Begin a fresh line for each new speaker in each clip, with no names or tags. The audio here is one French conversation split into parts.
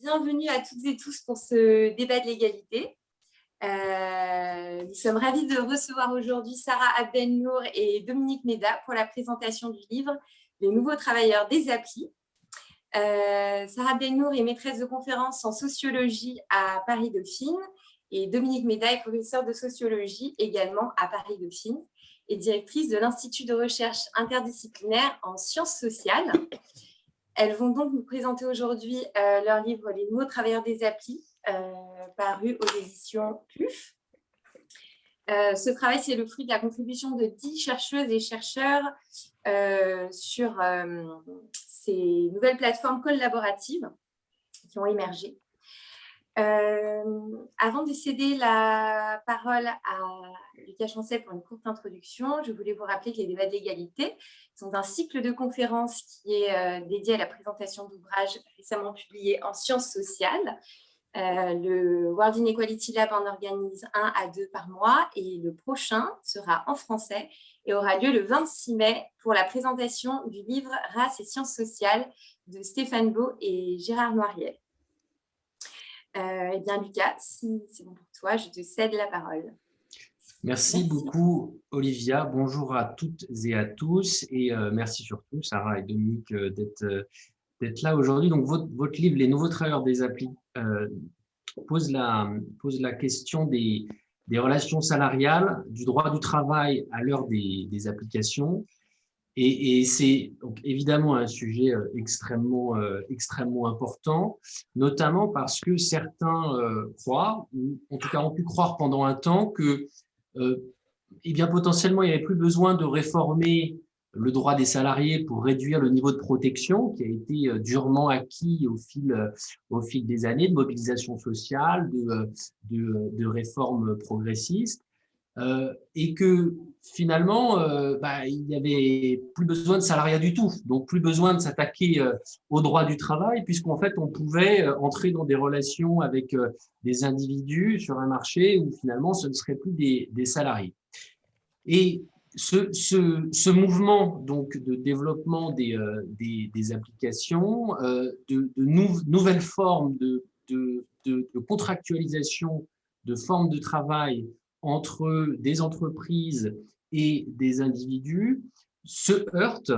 Bienvenue à toutes et tous pour ce débat de l'égalité. Nous sommes ravis de recevoir aujourd'hui Sarah Abdel-Nour et Dominique Méda pour la présentation du livre « Les nouveaux travailleurs des applis ». Sarah Abdel-Nour est maîtresse de conférences en sociologie à Paris-Dauphine et Dominique Méda est professeure de sociologie également à Paris-Dauphine et directrice de l'Institut de recherche interdisciplinaire en sciences sociales. Elles vont donc nous présenter aujourd'hui leur livre « Les nouveaux travailleurs des applis », paru aux éditions PUF. Ce travail, c'est le fruit de la contribution de 10 chercheuses et chercheurs sur ces nouvelles plateformes collaboratives qui ont émergé. Avant de céder la parole à Lucas Chancel pour une courte introduction, je voulais vous rappeler que les débats de l'égalité sont un cycle de conférences qui est dédié à la présentation d'ouvrages récemment publiés en sciences sociales. Le World Inequality Lab en organise 1 à 2 par mois et le prochain sera en français et aura lieu le 26 mai pour la présentation du livre « Race et sciences sociales » de Stéphane Beau et Gérard Noiriel. Eh bien, Lucas, si c'est bon pour toi, je te cède la parole.
Merci beaucoup, Olivia. Bonjour à toutes et à tous. Et merci surtout, Sarah et Dominique, d'être là aujourd'hui. Donc, votre livre, Les nouveaux travailleurs des applis, pose la question des relations salariales, du droit du travail à l'heure des applications. Et c'est donc évidemment un sujet extrêmement important, notamment parce que certains croient, ou en tout cas ont pu croire pendant un temps, que eh bien, potentiellement, il n'y avait plus besoin de réformer le droit des salariés pour réduire le niveau de protection qui a été durement acquis au fil des années de mobilisation sociale, de réformes progressistes. Et que finalement, il n'y avait plus besoin de salariat du tout, donc plus besoin de s'attaquer au droit du travail, puisqu'en fait, on pouvait entrer dans des relations avec des individus sur un marché où finalement, ce ne serait plus des salariés. Et ce mouvement donc, de développement des applications, de nouvelles formes de contractualisation de formes de travail entre des entreprises et des individus se heurte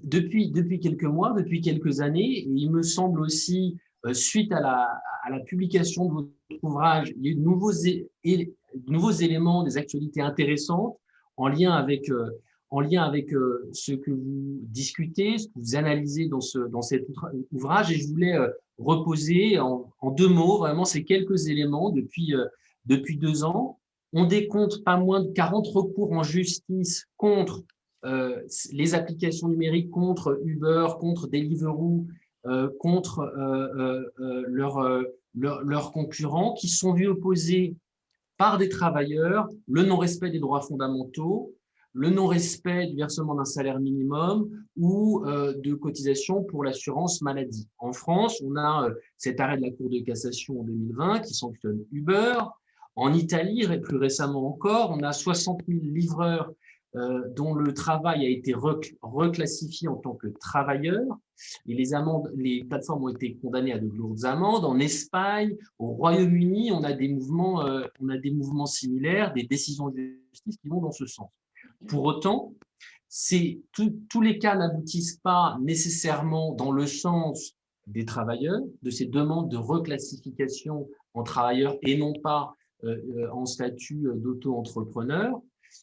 depuis quelques mois, depuis quelques années, et il me semble aussi, suite à la publication de votre ouvrage, il y a eu de nouveaux éléments, des actualités intéressantes en lien avec ce que vous discutez, ce que vous analysez dans cet ouvrage, et je voulais reposer en 2 mots vraiment ces quelques éléments. Depuis 2 ans, on décompte pas moins de 40 recours en justice contre les applications numériques, contre Uber, contre Deliveroo, contre leurs concurrents, qui sont vus opposer par des travailleurs le non-respect des droits fondamentaux, le non-respect du versement d'un salaire minimum ou de cotisation pour l'assurance maladie. En France, on a cet arrêt de la Cour de cassation en 2020 qui sanctionne Uber. En Italie, et plus récemment encore, on a 60 000 livreurs dont le travail a été reclassifié en tant que travailleur. Et les plateformes ont été condamnées à de lourdes amendes. En Espagne, au Royaume-Uni, on a des mouvements similaires, des décisions de justice qui vont dans ce sens. Pour autant, tous les cas n'aboutissent pas nécessairement dans le sens des travailleurs, de ces demandes de reclassification en travailleurs et non pas en statut d'auto-entrepreneur.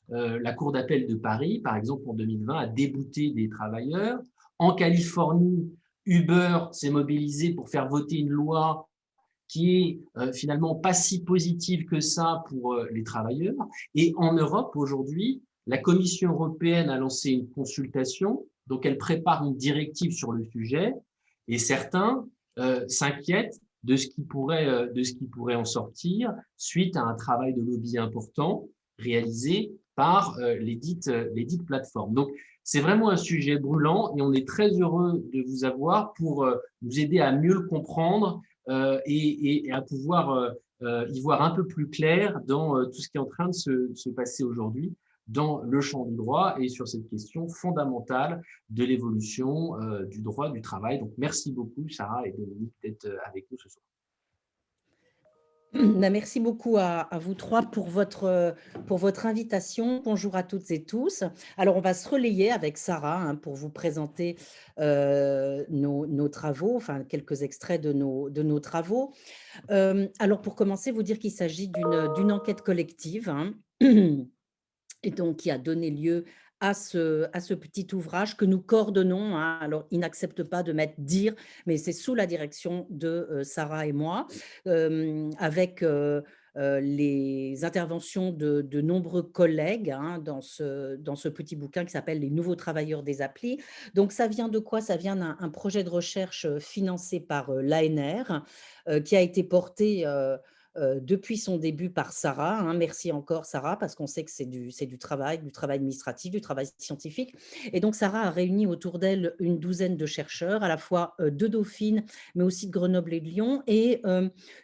La Cour d'appel de Paris, par exemple, en 2020, a débouté des travailleurs. En Californie, Uber s'est mobilisé pour faire voter une loi qui est finalement pas si positive que ça pour les travailleurs. Et en Europe, aujourd'hui, la Commission européenne a lancé une consultation, donc elle prépare une directive sur le sujet, et certains s'inquiètent de ce qui pourrait en sortir suite à un travail de lobby important réalisé par les dites plateformes. Donc, c'est vraiment un sujet brûlant et on est très heureux de vous avoir pour nous aider à mieux le comprendre et à pouvoir y voir un peu plus clair dans tout ce qui est en train de se passer aujourd'hui. dans le champ du droit et sur cette question fondamentale de l'évolution du droit du travail. Donc, merci beaucoup, Sarah et Dominique, d'être avec nous ce soir.
Merci beaucoup à vous trois pour votre invitation. Bonjour à toutes et tous. Alors, on va se relayer avec Sarah pour vous présenter nos travaux, enfin quelques extraits de nos travaux. Alors, pour commencer, vous dire qu'il s'agit d'une enquête collective et donc qui a donné lieu à ce petit ouvrage que nous coordonnons. Alors, il n'accepte pas de mettre dire, mais c'est sous la direction de Sarah et moi, avec les interventions de nombreux collègues dans ce petit bouquin qui s'appelle Les nouveaux travailleurs des applis. Donc, ça vient de quoi? Ça vient d'un projet de recherche financé par l'ANR, qui a été porté depuis son début par Sarah. Merci encore Sarah, parce qu'on sait que c'est du travail administratif, du travail scientifique. Et donc Sarah a réuni autour d'elle une douzaine de chercheurs, à la fois de Dauphine, mais aussi de Grenoble et de Lyon, et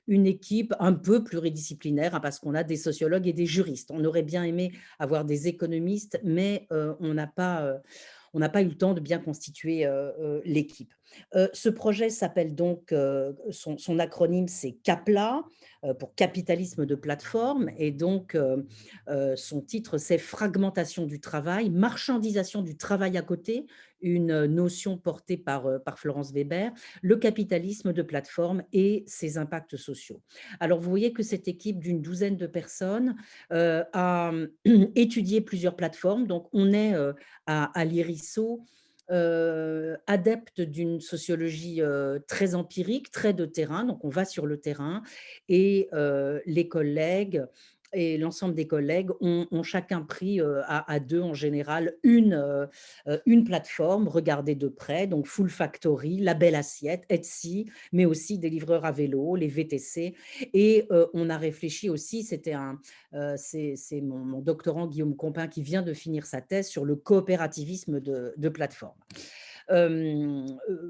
une équipe un peu pluridisciplinaire, parce qu'on a des sociologues et des juristes. On aurait bien aimé avoir des économistes, mais on n'a pas eu le temps de bien constituer l'équipe. Ce projet s'appelle donc, son acronyme c'est CAPLA, pour capitalisme de plateforme, et donc son titre c'est fragmentation du travail, marchandisation du travail à côté, une notion portée par Florence Weber, le capitalisme de plateforme et ses impacts sociaux. Alors vous voyez que cette équipe d'une douzaine de personnes a étudié plusieurs plateformes. Donc on est à l'IRISO, adepte d'une sociologie très empirique, très de terrain. Donc, on va sur le terrain et les collègues et l'ensemble des collègues ont chacun pris à deux en général une plateforme, regardée de près, donc Full Factory, La Belle Assiette, Etsy, mais aussi des livreurs à vélo, les VTC. Et on a réfléchi aussi, c'est mon doctorant Guillaume Compin qui vient de finir sa thèse sur le coopérativisme de plateforme.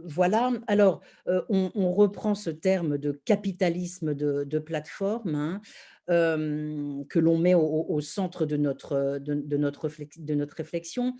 Voilà. Alors, on reprend ce terme de capitalisme de plateforme, que l'on met au centre de notre réflexion.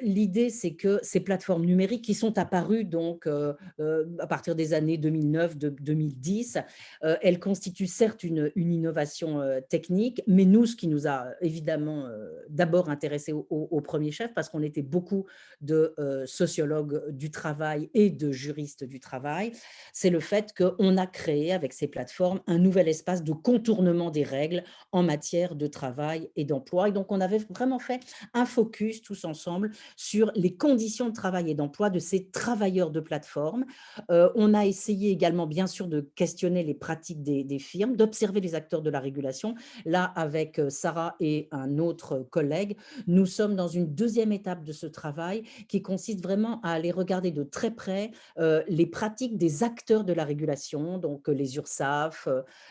L'idée, c'est que ces plateformes numériques qui sont apparues donc à partir des années 2009-2010, elles constituent certes une innovation technique, mais nous, ce qui nous a évidemment d'abord intéressé au premier chef, parce qu'on était beaucoup de sociologues du travail et de juristes du travail, c'est le fait qu'on a créé avec ces plateformes un nouvel espace de contournement des règles en matière de travail et d'emploi. Et donc, on avait vraiment fait un focus tous ensemble sur les conditions de travail et d'emploi de ces travailleurs de plateforme. On a essayé également, bien sûr, de questionner les pratiques des firmes, d'observer les acteurs de la régulation. Là, avec Sarah et un autre collègue, nous sommes dans une deuxième étape de ce travail qui consiste vraiment à aller regarder de très près les pratiques des acteurs de la régulation, donc les URSSAF,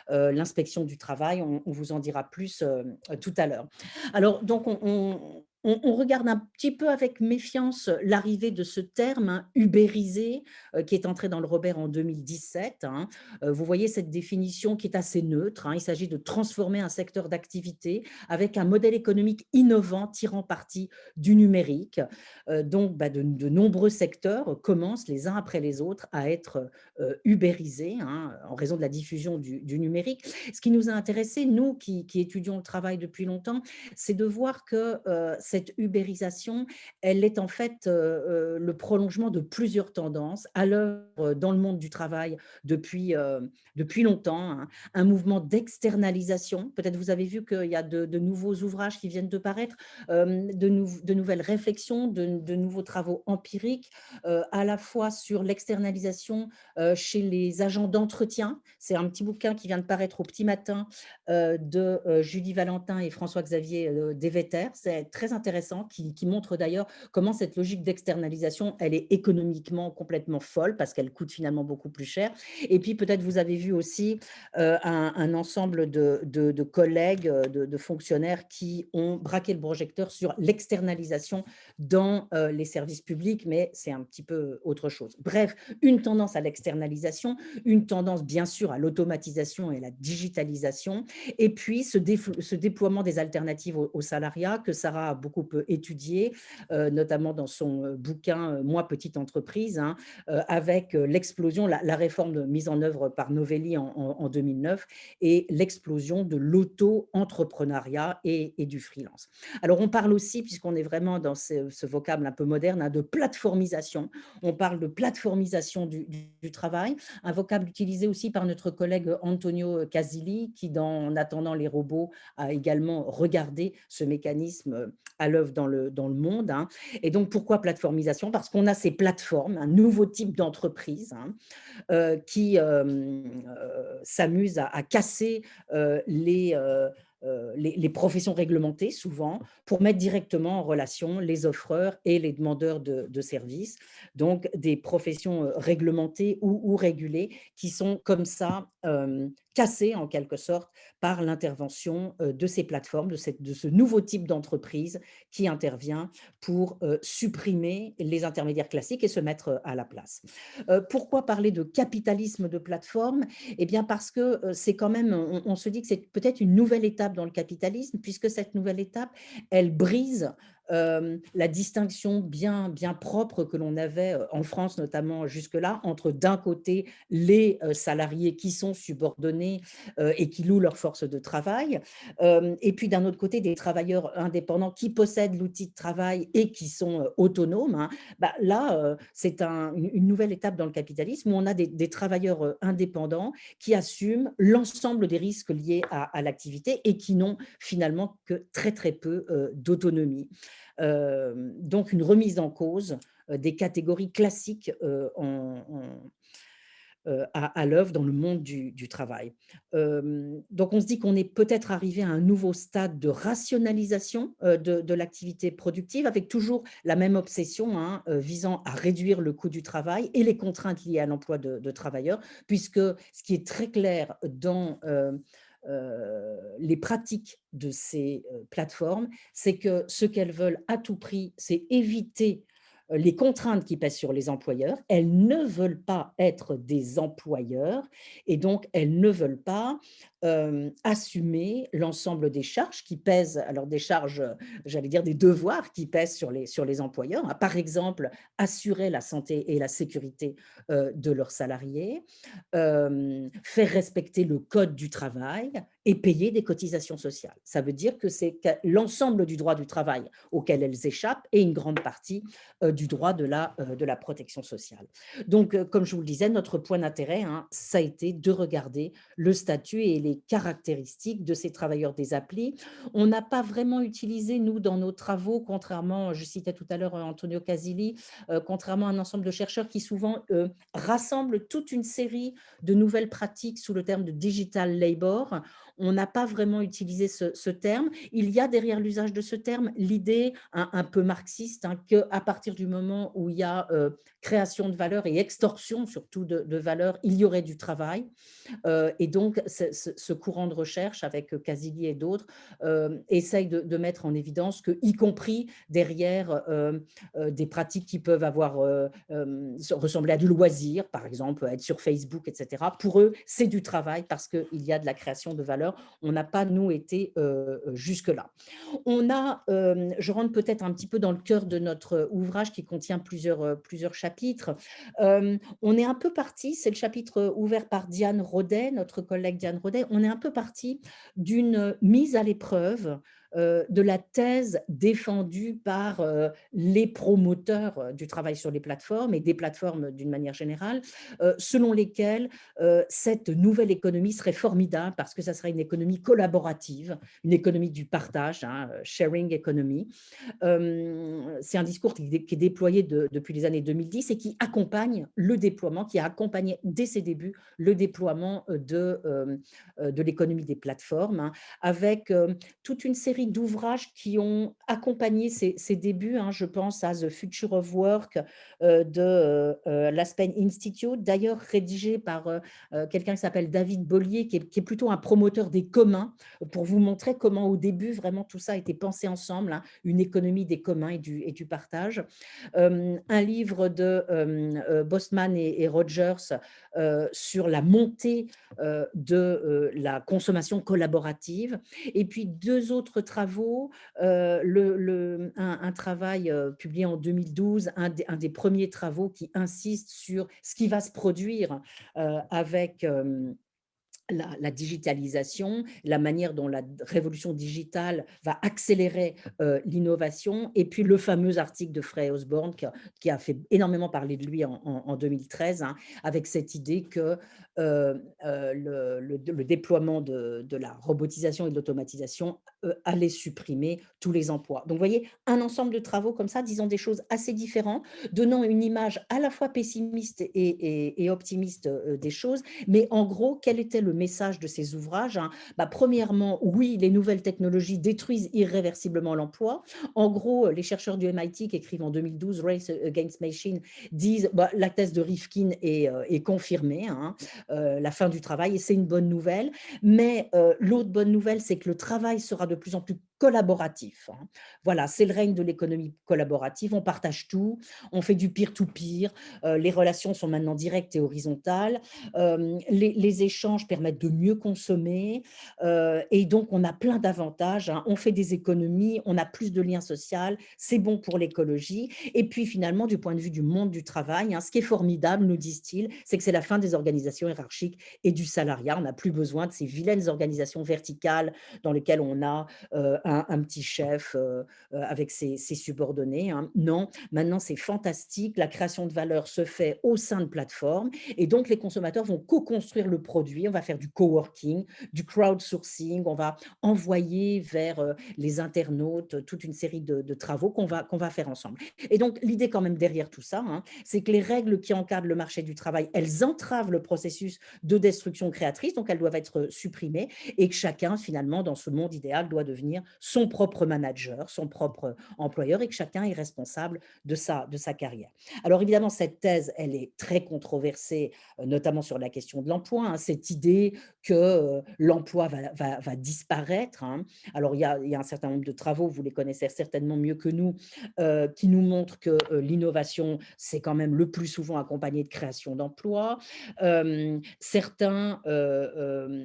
l'inspection du travail. On vous en dira plus tout à l'heure. Alors, donc, on regarde un petit peu avec méfiance l'arrivée de ce terme ubérisé qui est entré dans le Robert en 2017. Vous voyez cette définition qui est assez neutre. Il s'agit de transformer un secteur d'activité avec un modèle économique innovant tirant parti du numérique. Donc, de nombreux secteurs commencent les uns après les autres à être ubérisés en raison de la diffusion du numérique. Ce qui nous a intéressé, nous qui étudions le travail depuis longtemps, c'est de voir que cette ubérisation, elle est en fait le prolongement de plusieurs tendances à l'œuvre dans le monde du travail depuis longtemps. Un mouvement d'externalisation. Peut-être vous avez vu qu'il y a de nouveaux ouvrages qui viennent de paraître, de nouvelles réflexions, de nouveaux travaux empiriques, à la fois sur l'externalisation chez les agents d'entretien. C'est un petit bouquin qui vient de paraître au Petit Matin de Julie Valentin et François-Xavier Deveter. C'est très intéressant intéressant qui montre d'ailleurs comment cette logique d'externalisation, elle est économiquement complètement folle parce qu'elle coûte finalement beaucoup plus cher. Et puis peut-être vous avez vu aussi un ensemble de collègues, de fonctionnaires qui ont braqué le projecteur sur l'externalisation dans les services publics, mais c'est un petit peu autre chose. Bref, une tendance à l'externalisation, une tendance bien sûr à l'automatisation et à la digitalisation, et puis ce déploiement des alternatives au salariat que Sarah a beaucoup étudié, notamment dans son bouquin Moi, petite entreprise, hein, avec l'explosion, la réforme mise en œuvre par Novelli en 2009 et l'explosion de l'auto-entrepreneuriat et du freelance. Alors, on parle aussi, puisqu'on est vraiment dans ce vocable un peu moderne, hein, de plateformisation. On parle de plateformisation du travail, un vocable utilisé aussi par notre collègue Antonio Casilli, qui, dans En attendant les robots, a également regardé ce mécanisme à l'œuvre dans le monde, hein. Et donc, pourquoi plateformisation? Parce qu'on a ces plateformes, un nouveau type d'entreprise, hein, qui s'amusent à casser les professions réglementées, souvent, pour mettre directement en relation les offreurs et les demandeurs de services. Donc, des professions réglementées ou régulées qui sont comme ça cassées, en quelque sorte, par l'intervention de ces plateformes, de ce nouveau type d'entreprise qui intervient pour supprimer les intermédiaires classiques et se mettre à la place. Pourquoi parler de capitalisme de plateforme? Eh bien, parce que c'est quand même, on se dit que c'est peut-être une nouvelle étape dans le capitalisme, puisque cette nouvelle étape, elle brise la distinction bien propre que l'on avait en France, notamment jusque-là, entre d'un côté les salariés qui sont subordonnés et qui louent leur force de travail, et puis d'un autre côté des travailleurs indépendants qui possèdent l'outil de travail et qui sont autonomes, hein. Bah, là, c'est une nouvelle étape dans le capitalisme où on a des travailleurs indépendants qui assument l'ensemble des risques liés à l'activité et qui n'ont finalement que très peu d'autonomie. Donc une remise en cause des catégories classiques à l'œuvre dans le monde du travail. Donc on se dit qu'on est peut-être arrivé à un nouveau stade de rationalisation de l'activité productive, avec toujours la même obsession, hein, visant à réduire le coût du travail et les contraintes liées à l'emploi de travailleurs, puisque ce qui est très clair dans les pratiques de ces plateformes, c'est que ce qu'elles veulent à tout prix, c'est éviter les contraintes qui pèsent sur les employeurs. Elles ne veulent pas être des employeurs et donc elles ne veulent pas assumer l'ensemble des charges qui pèsent, alors des charges, j'allais dire des devoirs qui pèsent sur les employeurs, hein. Par exemple, assurer la santé et la sécurité de leurs salariés, faire respecter le code du travail et payer des cotisations sociales. Ça veut dire que c'est l'ensemble du droit du travail auquel elles échappent et une grande partie du droit de la protection sociale. Donc, comme je vous le disais, notre point d'intérêt, hein, ça a été de regarder le statut et les caractéristiques de ces travailleurs des applis. On n'a pas vraiment utilisé, nous, dans nos travaux, contrairement, je citais tout à l'heure Antonio Casilli, contrairement à un ensemble de chercheurs qui souvent rassemblent toute une série de nouvelles pratiques sous le terme de digital labor. On n'a pas vraiment utilisé ce terme. Il y a derrière l'usage de ce terme l'idée un peu marxiste, hein, qu'à partir du moment où il y a création de valeur et extorsion surtout de valeur, il y aurait du travail. Et donc, ce courant de recherche avec Casilli et d'autres essaye de mettre en évidence que, y compris derrière des pratiques qui peuvent ressembler à du loisir, par exemple, être sur Facebook, etc. Pour eux, c'est du travail parce qu'il y a de la création de valeur. On n'a pas, nous, été jusque-là. Je rentre peut-être un petit peu dans le cœur de notre ouvrage qui contient plusieurs chapitres. On est un peu parti, c'est le chapitre ouvert par Diane Rodet, notre collègue Diane Rodet, on est un peu parti d'une mise à l'épreuve de la thèse défendue par les promoteurs du travail sur les plateformes et des plateformes d'une manière générale, selon lesquelles cette nouvelle économie serait formidable parce que ça serait une économie collaborative, une économie du partage, hein, sharing economy. C'est un discours qui est déployé depuis les années 2010 et qui accompagne le déploiement, qui a accompagné dès ses débuts le déploiement de l'économie des plateformes, hein, avec toute une série série d'ouvrages qui ont accompagné ces débuts, hein. Je pense à The Future of Work de l'Aspen Institute, d'ailleurs rédigé par quelqu'un qui s'appelle David Bollier, qui est plutôt un promoteur des communs, pour vous montrer comment au début, vraiment, tout ça a été pensé ensemble, hein, une économie des communs et du partage. Un livre de Bosman et Rogers sur la montée de la consommation collaborative. Et puis deux autres travaux, un travail publié en 2012, un des premiers travaux qui insiste sur ce qui va se produire avec la digitalisation, la manière dont la révolution digitale va accélérer l'innovation, et puis le fameux article de Frey Osborne qui a fait énormément parler de lui en 2013, hein, avec cette idée que le déploiement de la robotisation et de l'automatisation allait supprimer tous les emplois. Donc, vous voyez, un ensemble de travaux comme ça, disant des choses assez différentes, donnant une image à la fois pessimiste et optimiste des choses, mais en gros, quel était le message de ces ouvrages, hein? Premièrement, oui, les nouvelles technologies détruisent irréversiblement l'emploi. En gros, les chercheurs du MIT qui écrivent en 2012 Race Against Machine disent la thèse de Rifkin est confirmée, hein, la fin du travail, et c'est une bonne nouvelle. Mais l'autre bonne nouvelle, c'est que le travail sera de plus en plus collaboratif, hein. Voilà, c'est le règne de l'économie collaborative. On partage tout, on fait du peer-to-peer, les relations sont maintenant directes et horizontales, les échanges permettent de mieux consommer, et donc on a plein d'avantages, hein. On fait des économies, on a plus de liens sociaux, c'est bon pour l'écologie. Et puis finalement, du point de vue du monde du travail, hein, ce qui est formidable, nous disent-ils, c'est que c'est la fin des organisations hiérarchiques et du salariat. On n'a plus besoin de ces vilaines organisations verticales dans lesquelles on a un petit chef avec ses subordonnés, hein. Non, maintenant c'est fantastique, la création de valeur se fait au sein de plateformes, et donc les consommateurs vont co-construire le produit, on va faire du coworking, du crowdsourcing, on va envoyer vers les internautes toute une série de travaux qu'on va faire ensemble. Et donc l'idée quand même derrière tout ça, hein, c'est que les règles qui encadrent le marché du travail, elles entravent le processus de destruction créatrice, donc elles doivent être supprimées, et que chacun finalement dans ce monde idéal doit devenir son propre manager, son propre employeur, et que chacun est responsable de sa carrière. Alors évidemment, cette thèse, elle est très controversée, notamment sur la question de l'emploi, hein, cette idée que l'emploi va disparaître, hein. Alors il y a un certain nombre de travaux, vous les connaissez certainement mieux que nous, qui nous montrent que l'innovation, c'est quand même le plus souvent accompagné de création d'emplois. Certains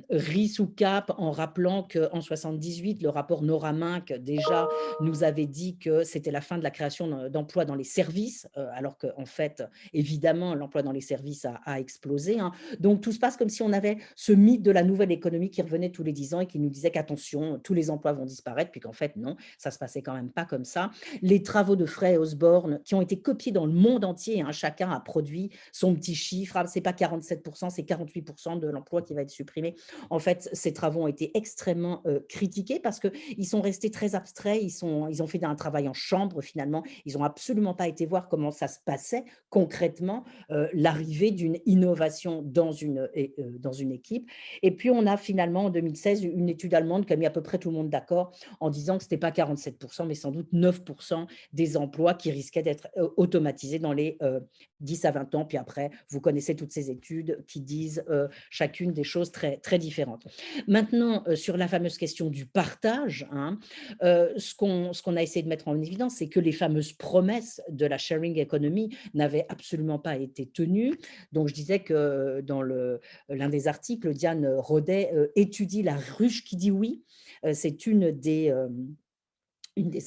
rient sous cap en rappelant qu'en 78, le rapport Nora Mink déjà nous avait dit que c'était la fin de la création d'emplois dans les services, alors qu'en fait, évidemment, l'emploi dans les services a explosé, hein. Donc, tout se passe comme si on avait ce mythe de la nouvelle économie qui revenait tous les 10 ans et qui nous disait qu'attention, tous les emplois vont disparaître, puis qu'en fait, non, ça se passait quand même pas comme ça. Les travaux de Frey Osborne, qui ont été copiés dans le monde entier, hein, chacun a produit son petit chiffre, hein, c'est pas 47%, c'est 48% de l'emploi qui va être supprimé. En fait, ces travaux ont été extrêmement critiqués parce qu'ils sont restés très abstraits, ils ont fait un travail en chambre finalement, ils n'ont absolument pas été voir comment ça se passait concrètement, l'arrivée d'une innovation dans une équipe. Et puis on a finalement en 2016 une étude allemande qui a mis à peu près tout le monde d'accord en disant que ce n'était pas 47%, mais sans doute 9% des emplois qui risquaient d'être automatisés dans les 10 à 20 ans. Puis après, vous connaissez toutes ces études qui disent chacune des choses très, très différentes. Maintenant, sur la fameuse question du partage, hein, ce qu'on a essayé de mettre en évidence, c'est que les fameuses promesses de la sharing economy n'avaient absolument pas été tenues. Donc, je disais que dans l'un des articles, Diane Rodet étudie la ruche qui dit oui. C'est une des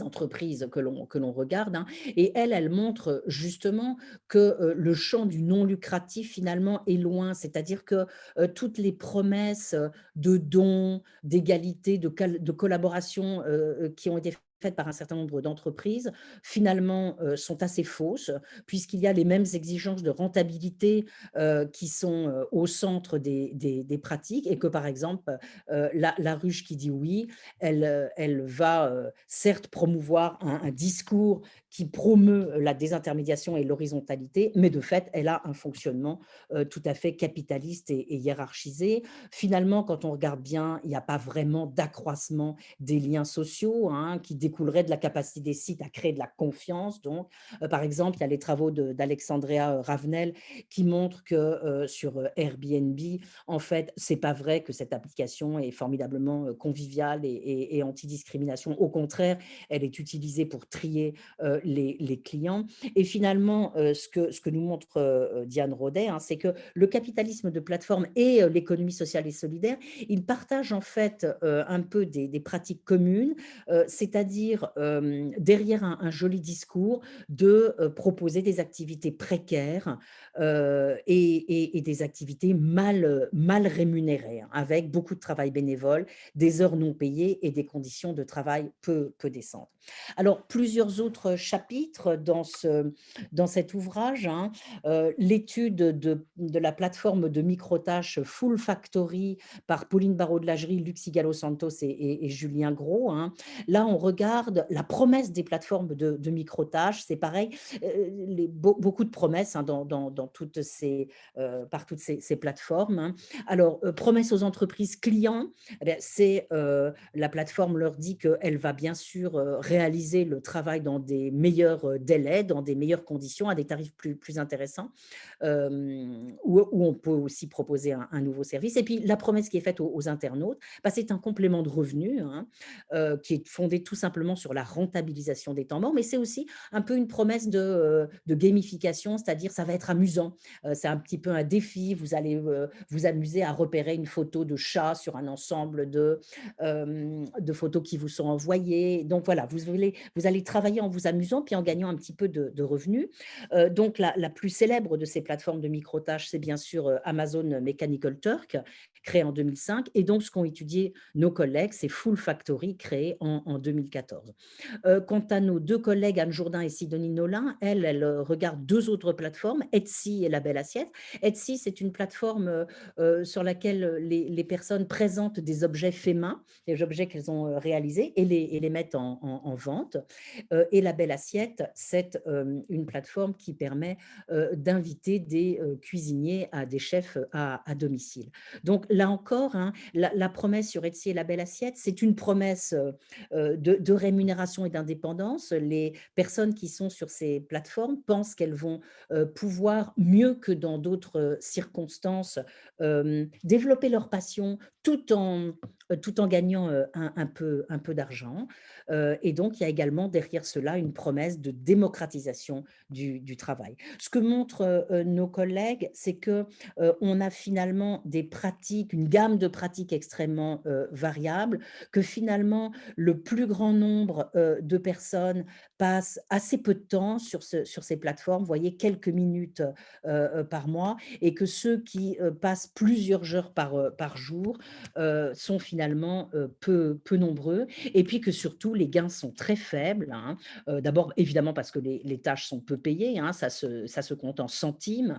entreprises que l'on regarde, hein, et elle montre justement que le champ du non lucratif finalement est loin, c'est-à-dire que toutes les promesses de dons, d'égalité, de collaboration qui ont été faites par un certain nombre d'entreprises, finalement, sont assez fausses, puisqu'il y a les mêmes exigences de rentabilité qui sont au centre des pratiques, et que, par exemple, la ruche qui dit oui, elle va certes promouvoir un discours qui promeut la désintermédiation et l'horizontalité, mais de fait, elle a un fonctionnement tout à fait capitaliste et hiérarchisé. Finalement, quand on regarde bien, il n'y a pas vraiment d'accroissement des liens sociaux, hein, qui découleraient de la capacité des sites à créer de la confiance. Donc, par exemple, il y a les travaux d'Alexandria Ravenel qui montrent que sur Airbnb, en fait, c'est pas vrai que cette application est formidablement conviviale et anti-discrimination. Au contraire, elle est utilisée pour trier les clients. Et finalement, ce que nous montre Diane Rodet, hein, c'est que le capitalisme de plateforme et l'économie sociale et solidaire, ils partagent en fait un peu des pratiques communes, c'est-à-dire derrière un joli discours de proposer des activités précaires et des activités mal rémunérées, hein, avec beaucoup de travail bénévole, des heures non payées et des conditions de travail peu décentes. Alors, plusieurs autres chapitres dans cet ouvrage, hein. L'étude de la plateforme de microtâches Full Factory par Pauline Barraud de Lagerie, Lucie Gallo-Santos et Julien Gros, hein. Là, on regarde la promesse des plateformes de microtâches. C'est pareil, beaucoup de promesses, hein, par toutes ces plateformes, hein. Alors, promesses aux entreprises clients, eh bien, c'est la plateforme leur dit qu'elle va bien sûr réaliser le travail dans des meilleurs délais, dans des meilleures conditions, à des tarifs plus intéressants, où on peut aussi proposer un nouveau service. Et puis, la promesse qui est faite aux internautes, bah, c'est un complément de revenu, hein, qui est fondé tout simplement sur la rentabilisation des temps morts, mais c'est aussi un peu une promesse de gamification, c'est-à-dire ça va être amusant. C'est un petit peu un défi, vous allez vous amuser à repérer une photo de chat sur un ensemble de photos qui vous sont envoyées. Donc voilà, vous allez travailler en vous amusant, puis en gagnant un petit peu de revenus. Donc la plus célèbre de ces plateformes de microtâches, c'est bien sûr Amazon Mechanical Turk, créée en 2005. Et donc, ce qu'ont étudié nos collègues, c'est Full Factory, créé en 2014. Quant à nos deux collègues, Anne Jourdain et Sidonie Nolin, elles regardent deux autres plateformes, Etsy et La Belle Assiette. Etsy, c'est une plateforme sur laquelle les personnes présentent des objets faits main, des objets qu'elles ont réalisés, et les mettent en vente. Et La Belle Assiette, c'est une plateforme qui permet d'inviter des cuisiniers à des chefs à domicile. Donc là encore, hein, la promesse sur Etsy et La Belle Assiette, c'est une promesse de rémunération et d'indépendance. Les personnes qui sont sur ces plateformes pensent qu'elles vont pouvoir, mieux que dans d'autres circonstances, développer leur passion tout en gagnant un peu d'argent. Et donc, il y a également derrière cela une promesse de démocratisation du travail. Ce que montrent nos collègues, c'est qu'on a finalement des pratiques, une gamme de pratiques extrêmement variables, que finalement, le plus grand nombre de personnes passent assez peu de temps sur ces plateformes, vous voyez, quelques minutes par mois, et que ceux qui passent plusieurs heures par jour sont finalement peu nombreux, et puis que surtout les gains sont très faibles, hein. D'abord, évidemment, parce que les tâches sont peu payées, hein, ça se compte en centimes,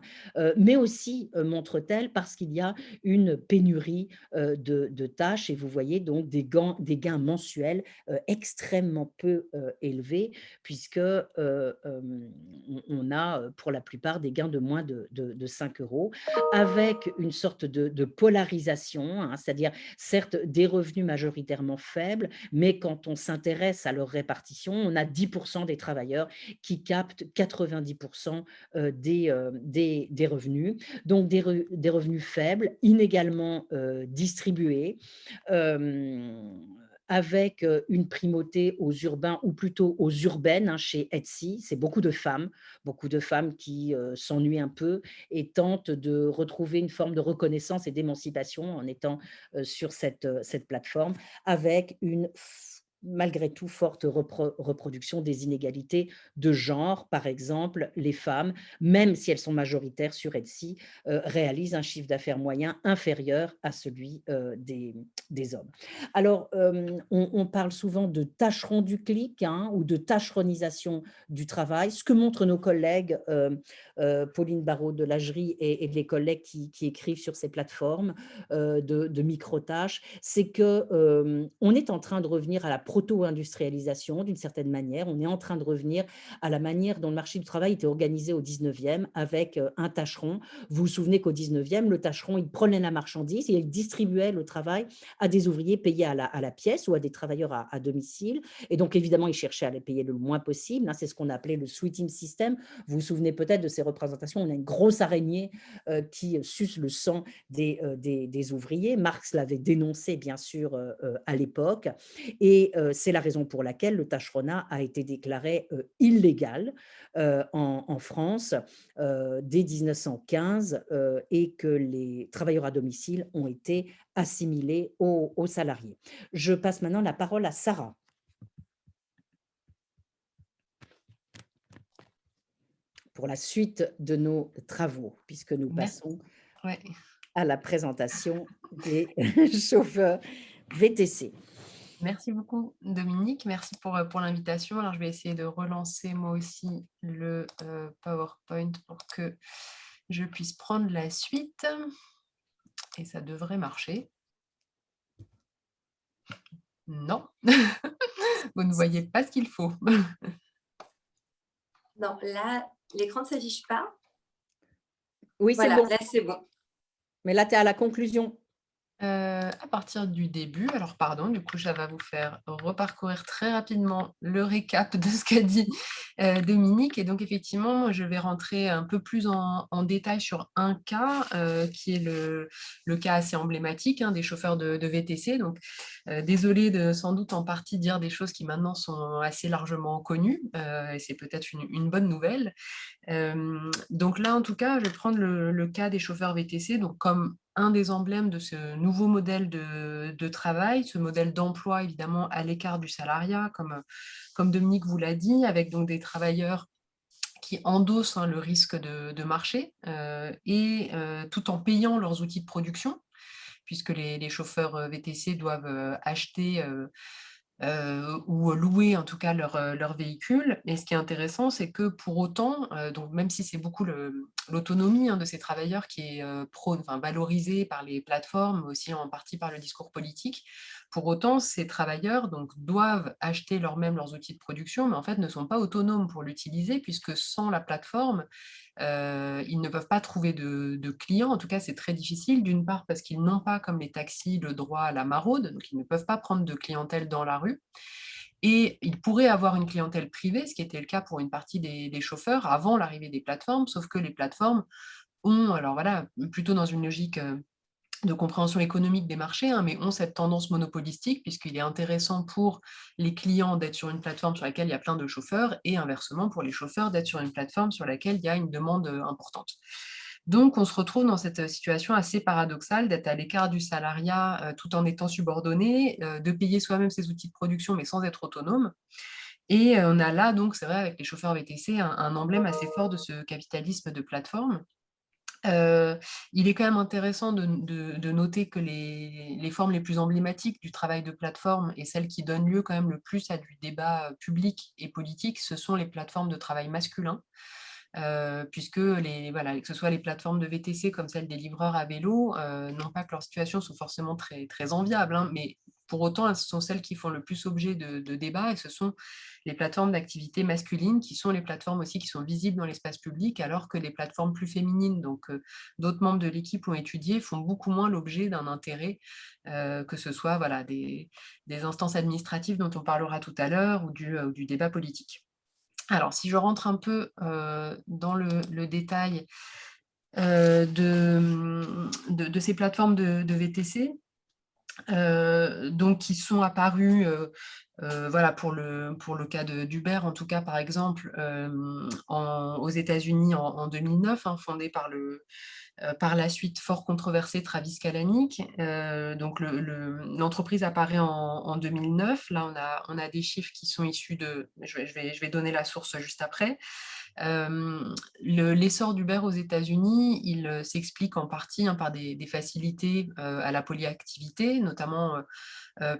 mais aussi, montre-t-elle, parce qu'il y a une pénurie de tâches, et vous voyez donc des gains mensuels extrêmement peu élevés, puisque on a pour la plupart des gains de moins de 5 €, avec une sorte de polarisation, hein, c'est-à-dire certes des revenus majoritairement faibles, mais quand on s'intéresse à leur répartition, on a 10% des travailleurs qui captent 90% des revenus. Donc des revenus faibles, inégalement distribués, avec une primauté aux urbains, ou plutôt aux urbaines, hein, chez Etsy. C'est beaucoup de femmes qui s'ennuient un peu et tentent de retrouver une forme de reconnaissance et d'émancipation en étant sur cette plateforme, avec une malgré tout forte reproduction des inégalités de genre. Par exemple, les femmes, même si elles sont majoritaires sur Etsy, réalisent un chiffre d'affaires moyen inférieur à celui des hommes. Alors, on parle souvent de tâcheron du clic, hein, ou de tâcheronisation du travail. Ce que montrent nos collègues, Pauline Barraud de l'Agerie et les collègues qui écrivent sur ces plateformes de micro-tâches, c'est qu'on est en train de revenir à la proto-industrialisation d'une certaine manière. On est en train de revenir à la manière dont le marché du travail était organisé au 19e avec un tâcheron. Vous vous souvenez qu'au 19e, le tâcheron, il prenait la marchandise et il distribuait le travail à des ouvriers payés à la pièce ou à des travailleurs à domicile. Et donc, évidemment, il cherchait à les payer le moins possible, hein. C'est ce qu'on appelait le sweating system. Vous vous souvenez peut-être de ces représentations. On a une grosse araignée qui suce le sang des ouvriers. Marx l'avait dénoncé, bien sûr, à l'époque. Et c'est la raison pour laquelle le tâcheronnat a été déclaré illégal en France dès 1915 et que les travailleurs à domicile ont été assimilés aux salariés. Je passe maintenant la parole à Sarah. Pour la suite de nos travaux, puisque nous passons à la présentation des chauffeurs VTC.
Merci beaucoup, Dominique. Merci pour l'invitation. Alors, je vais essayer de relancer moi aussi le PowerPoint pour que je puisse prendre la suite. Et ça devrait marcher. Non, vous ne voyez pas ce qu'il faut.
Non, là, l'écran ne s'affiche pas.
Oui,
voilà,
c'est bon.
Là, c'est bon.
Mais là, tu es à la conclusion.
À partir du début, alors pardon, du coup, ça va vous faire reparcourir très rapidement le récap de ce qu'a dit Dominique. Et donc, effectivement, moi, je vais rentrer un peu plus en détail sur un cas qui est le cas assez emblématique, hein, des chauffeurs de VTC. Donc, désolée de sans doute en partie dire des choses qui maintenant sont assez largement connues, et c'est peut-être une bonne nouvelle. Donc là, en tout cas, je vais prendre le cas des chauffeurs VTC, donc comme un des emblèmes de ce nouveau modèle de travail, ce modèle d'emploi évidemment à l'écart du salariat, comme Dominique vous l'a dit, avec donc des travailleurs qui endossent, hein, le risque de marché et tout en payant leurs outils de production, puisque les chauffeurs VTC doivent acheter ou louer en tout cas leur véhicule. Et ce qui est intéressant, c'est que pour autant, donc même si c'est beaucoup l'autonomie, hein, de ces travailleurs qui est valorisée par les plateformes, mais aussi en partie par le discours politique, pour autant, ces travailleurs donc, doivent acheter leurs outils de production, mais en fait ne sont pas autonomes pour l'utiliser, puisque sans la plateforme, ils ne peuvent pas trouver de clients. En tout cas, c'est très difficile, d'une part parce qu'ils n'ont pas, comme les taxis, le droit à la maraude, donc ils ne peuvent pas prendre de clientèle dans la rue. Et ils pourraient avoir une clientèle privée, ce qui était le cas pour une partie des chauffeurs avant l'arrivée des plateformes, sauf que les plateformes ont, alors voilà, plutôt dans une logique de compréhension économique des marchés, hein, mais ont cette tendance monopolistique, puisqu'il est intéressant pour les clients d'être sur une plateforme sur laquelle il y a plein de chauffeurs, et inversement pour les chauffeurs d'être sur une plateforme sur laquelle il y a une demande importante. Donc, on se retrouve dans cette situation assez paradoxale d'être à l'écart du salariat tout en étant subordonné, de payer soi-même ses outils de production, mais sans être autonome. Et on a là, donc, c'est vrai, avec les chauffeurs VTC, un emblème assez fort de ce capitalisme de plateforme. Il est quand même intéressant de noter que les formes les plus emblématiques du travail de plateforme et celles qui donnent lieu quand même le plus à du débat public et politique, ce sont les plateformes de travail masculin. Puisque que ce soit les plateformes de VTC comme celles des livreurs à vélo, non pas que leur situation soit forcément très, très enviable, hein, mais pour autant, elles sont celles qui font le plus objet de débat, et ce sont les plateformes d'activité masculine qui sont les plateformes aussi qui sont visibles dans l'espace public, alors que les plateformes plus féminines, donc d'autres membres de l'équipe ont étudié, font beaucoup moins l'objet d'un intérêt, que ce soit des instances administratives dont on parlera tout à l'heure ou du débat politique. Alors, si je rentre un peu dans le détail de ces plateformes de VTC, donc qui sont apparus voilà, pour le cas d'Uber, en tout cas, par exemple, aux États-Unis en 2009, hein, fondé par la suite fort controversé Travis Kalanick. Donc l'entreprise apparaît en 2009. Là, on a des chiffres qui sont issus de... Je vais donner la source juste après. L'essor d'Uber aux États-Unis, il s'explique en partie par des facilités à la polyactivité, notamment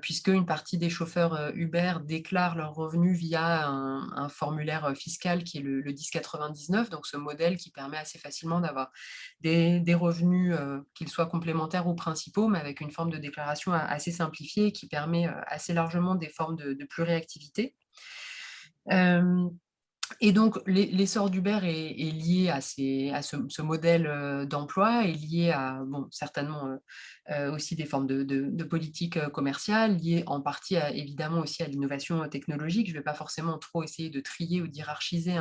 puisque une partie des chauffeurs Uber déclarent leurs revenus via un formulaire fiscal qui est le 1099, donc ce modèle qui permet assez facilement d'avoir des revenus, qu'ils soient complémentaires ou principaux, mais avec une forme de déclaration assez simplifiée qui permet assez largement des formes de pluriactivité. Et donc, l'essor d'Uber est lié à ce modèle d'emploi, est lié à, bon, certainement aussi des formes de politique commerciale, liées en partie, évidemment, aussi à l'innovation technologique. Je ne vais pas forcément trop essayer de trier ou d'hierarchiser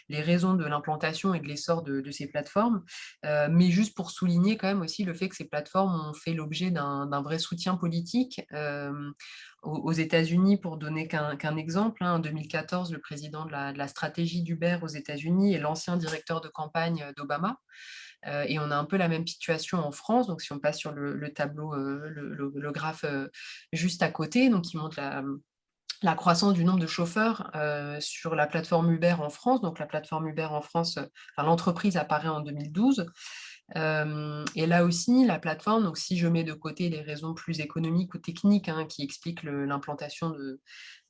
les raisons de l'implantation et de l'essor de ces plateformes, mais juste pour souligner quand même aussi le fait que ces plateformes ont fait l'objet d'un vrai soutien politique. Aux États-Unis, pour donner qu'un exemple, hein, en 2014, le président de la stratégie d'Uber aux États-Unis est l'ancien directeur de campagne d'Obama. Et on a un peu la même situation en France. Donc, si on passe sur le tableau, le graphe juste à côté, donc qui montre la croissance du nombre de chauffeurs sur la plateforme Uber en France. Donc, la plateforme Uber en France, l'entreprise apparaît en 2012. Et là aussi, la plateforme, donc si je mets de côté les raisons plus économiques ou techniques qui expliquent l'implantation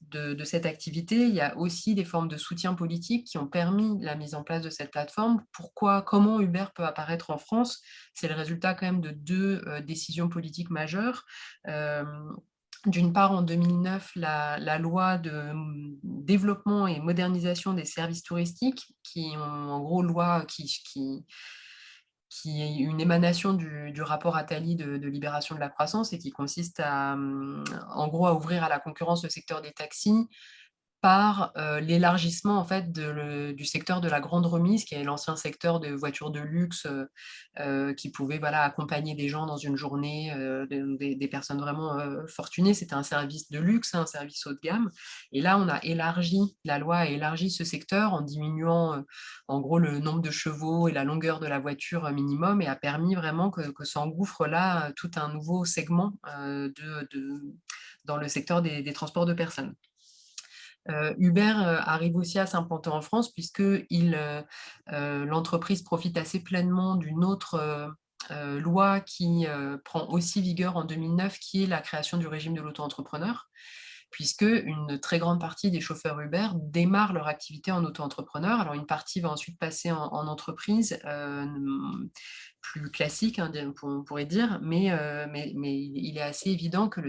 de cette activité, il y a aussi des formes de soutien politique qui ont permis la mise en place de cette plateforme. Comment Uber peut apparaître en France? C'est le résultat quand même de deux décisions politiques majeures. D'une part, en 2009, la loi de développement et modernisation des services touristiques, qui ont en gros loi qui est une émanation du rapport Attali de libération de la croissance et qui consiste en gros à ouvrir à la concurrence le secteur des taxis par l'élargissement en fait du secteur de la grande remise, qui est l'ancien secteur de voitures de luxe qui pouvait accompagner des gens dans une journée, des personnes vraiment fortunées. C'était un service de luxe, un service haut de gamme. Et là, la loi a élargi ce secteur en diminuant en gros le nombre de chevaux et la longueur de la voiture minimum, et a permis vraiment que s'engouffre là tout un nouveau segment dans le secteur des transports de personnes. Uber arrive aussi à s'implanter en France puisque l'entreprise profite assez pleinement d'une autre loi qui prend aussi vigueur en 2009, qui est la création du régime de l'auto-entrepreneur, puisque une très grande partie des chauffeurs Uber démarrent leur activité en auto-entrepreneur. Alors, une partie va ensuite passer en entreprise plus classique, on pourrait dire, mais il est assez évident que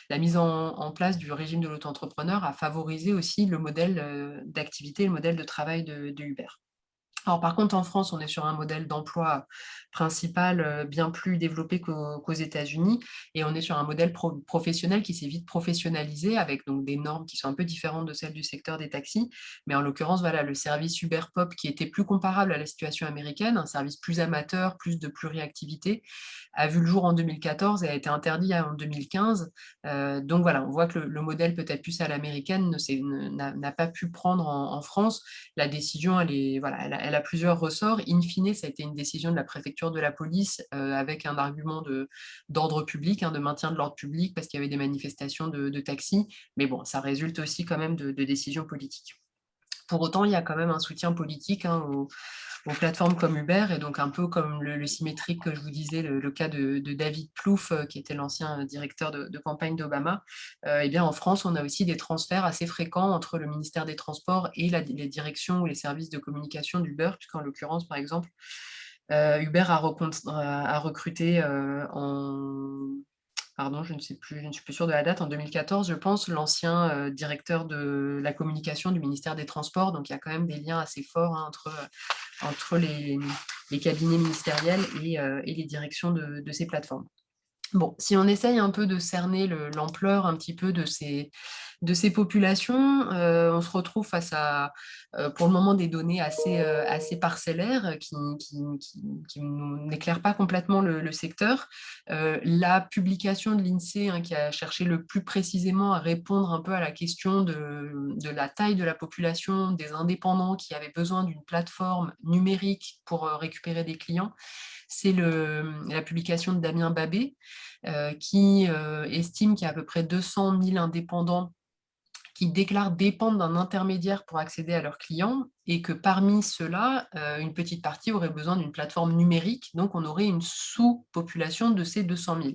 la mise en place du régime de l'auto-entrepreneur a favorisé aussi le modèle d'activité, le modèle de travail de Uber. Alors, par contre, en France, on est sur un modèle d'emploi principal bien plus développé qu'aux États-Unis, et on est sur un modèle professionnel qui s'est vite professionnalisé, avec donc des normes qui sont un peu différentes de celles du secteur des taxis. Mais en l'occurrence, le service Uber Pop, qui était plus comparable à la situation américaine, un service plus amateur, plus de pluriactivité, a vu le jour en 2014 et a été interdit en 2015. Donc voilà, on voit que le modèle peut-être plus à l'américaine n'a pas pu prendre en France. La décision, elle a plusieurs ressorts. In fine, ça a été une décision de la préfecture de la police avec un argument d'ordre public, de maintien de l'ordre public, parce qu'il y avait des manifestations de taxis. Mais bon, ça résulte aussi quand même de décisions politiques. Pour autant, il y a quand même un soutien politique aux plateformes comme Uber, et donc un peu comme le symétrique que je vous disais, le cas de David Plouffe, qui était l'ancien directeur de campagne d'Obama. Eh bien, en France, on a aussi des transferts assez fréquents entre le ministère des Transports et les directions ou les services de communication d'Uber, puisqu'en l'occurrence, par exemple, Uber a recruté Pardon, je ne suis plus sûre de la date, en 2014, je pense, l'ancien directeur de la communication du ministère des Transports. Donc, il y a quand même des liens assez forts entre les cabinets ministériels et les directions de ces plateformes. Bon, si on essaye un peu de cerner l'ampleur un petit peu de ces de ces populations, on se retrouve face à, pour le moment, des données assez parcellaires qui n'éclairent pas complètement le secteur. La publication de l'INSEE, hein, qui a cherché le plus précisément à répondre un peu à la question de la taille de la population, des indépendants qui avaient besoin d'une plateforme numérique pour récupérer des clients, c'est la publication de Damien Babé, qui estime qu'il y a à peu près 200 000 indépendants qui déclarent dépendre d'un intermédiaire pour accéder à leurs clients, et que parmi ceux-là, une petite partie aurait besoin d'une plateforme numérique, donc on aurait une sous-population de ces 200 000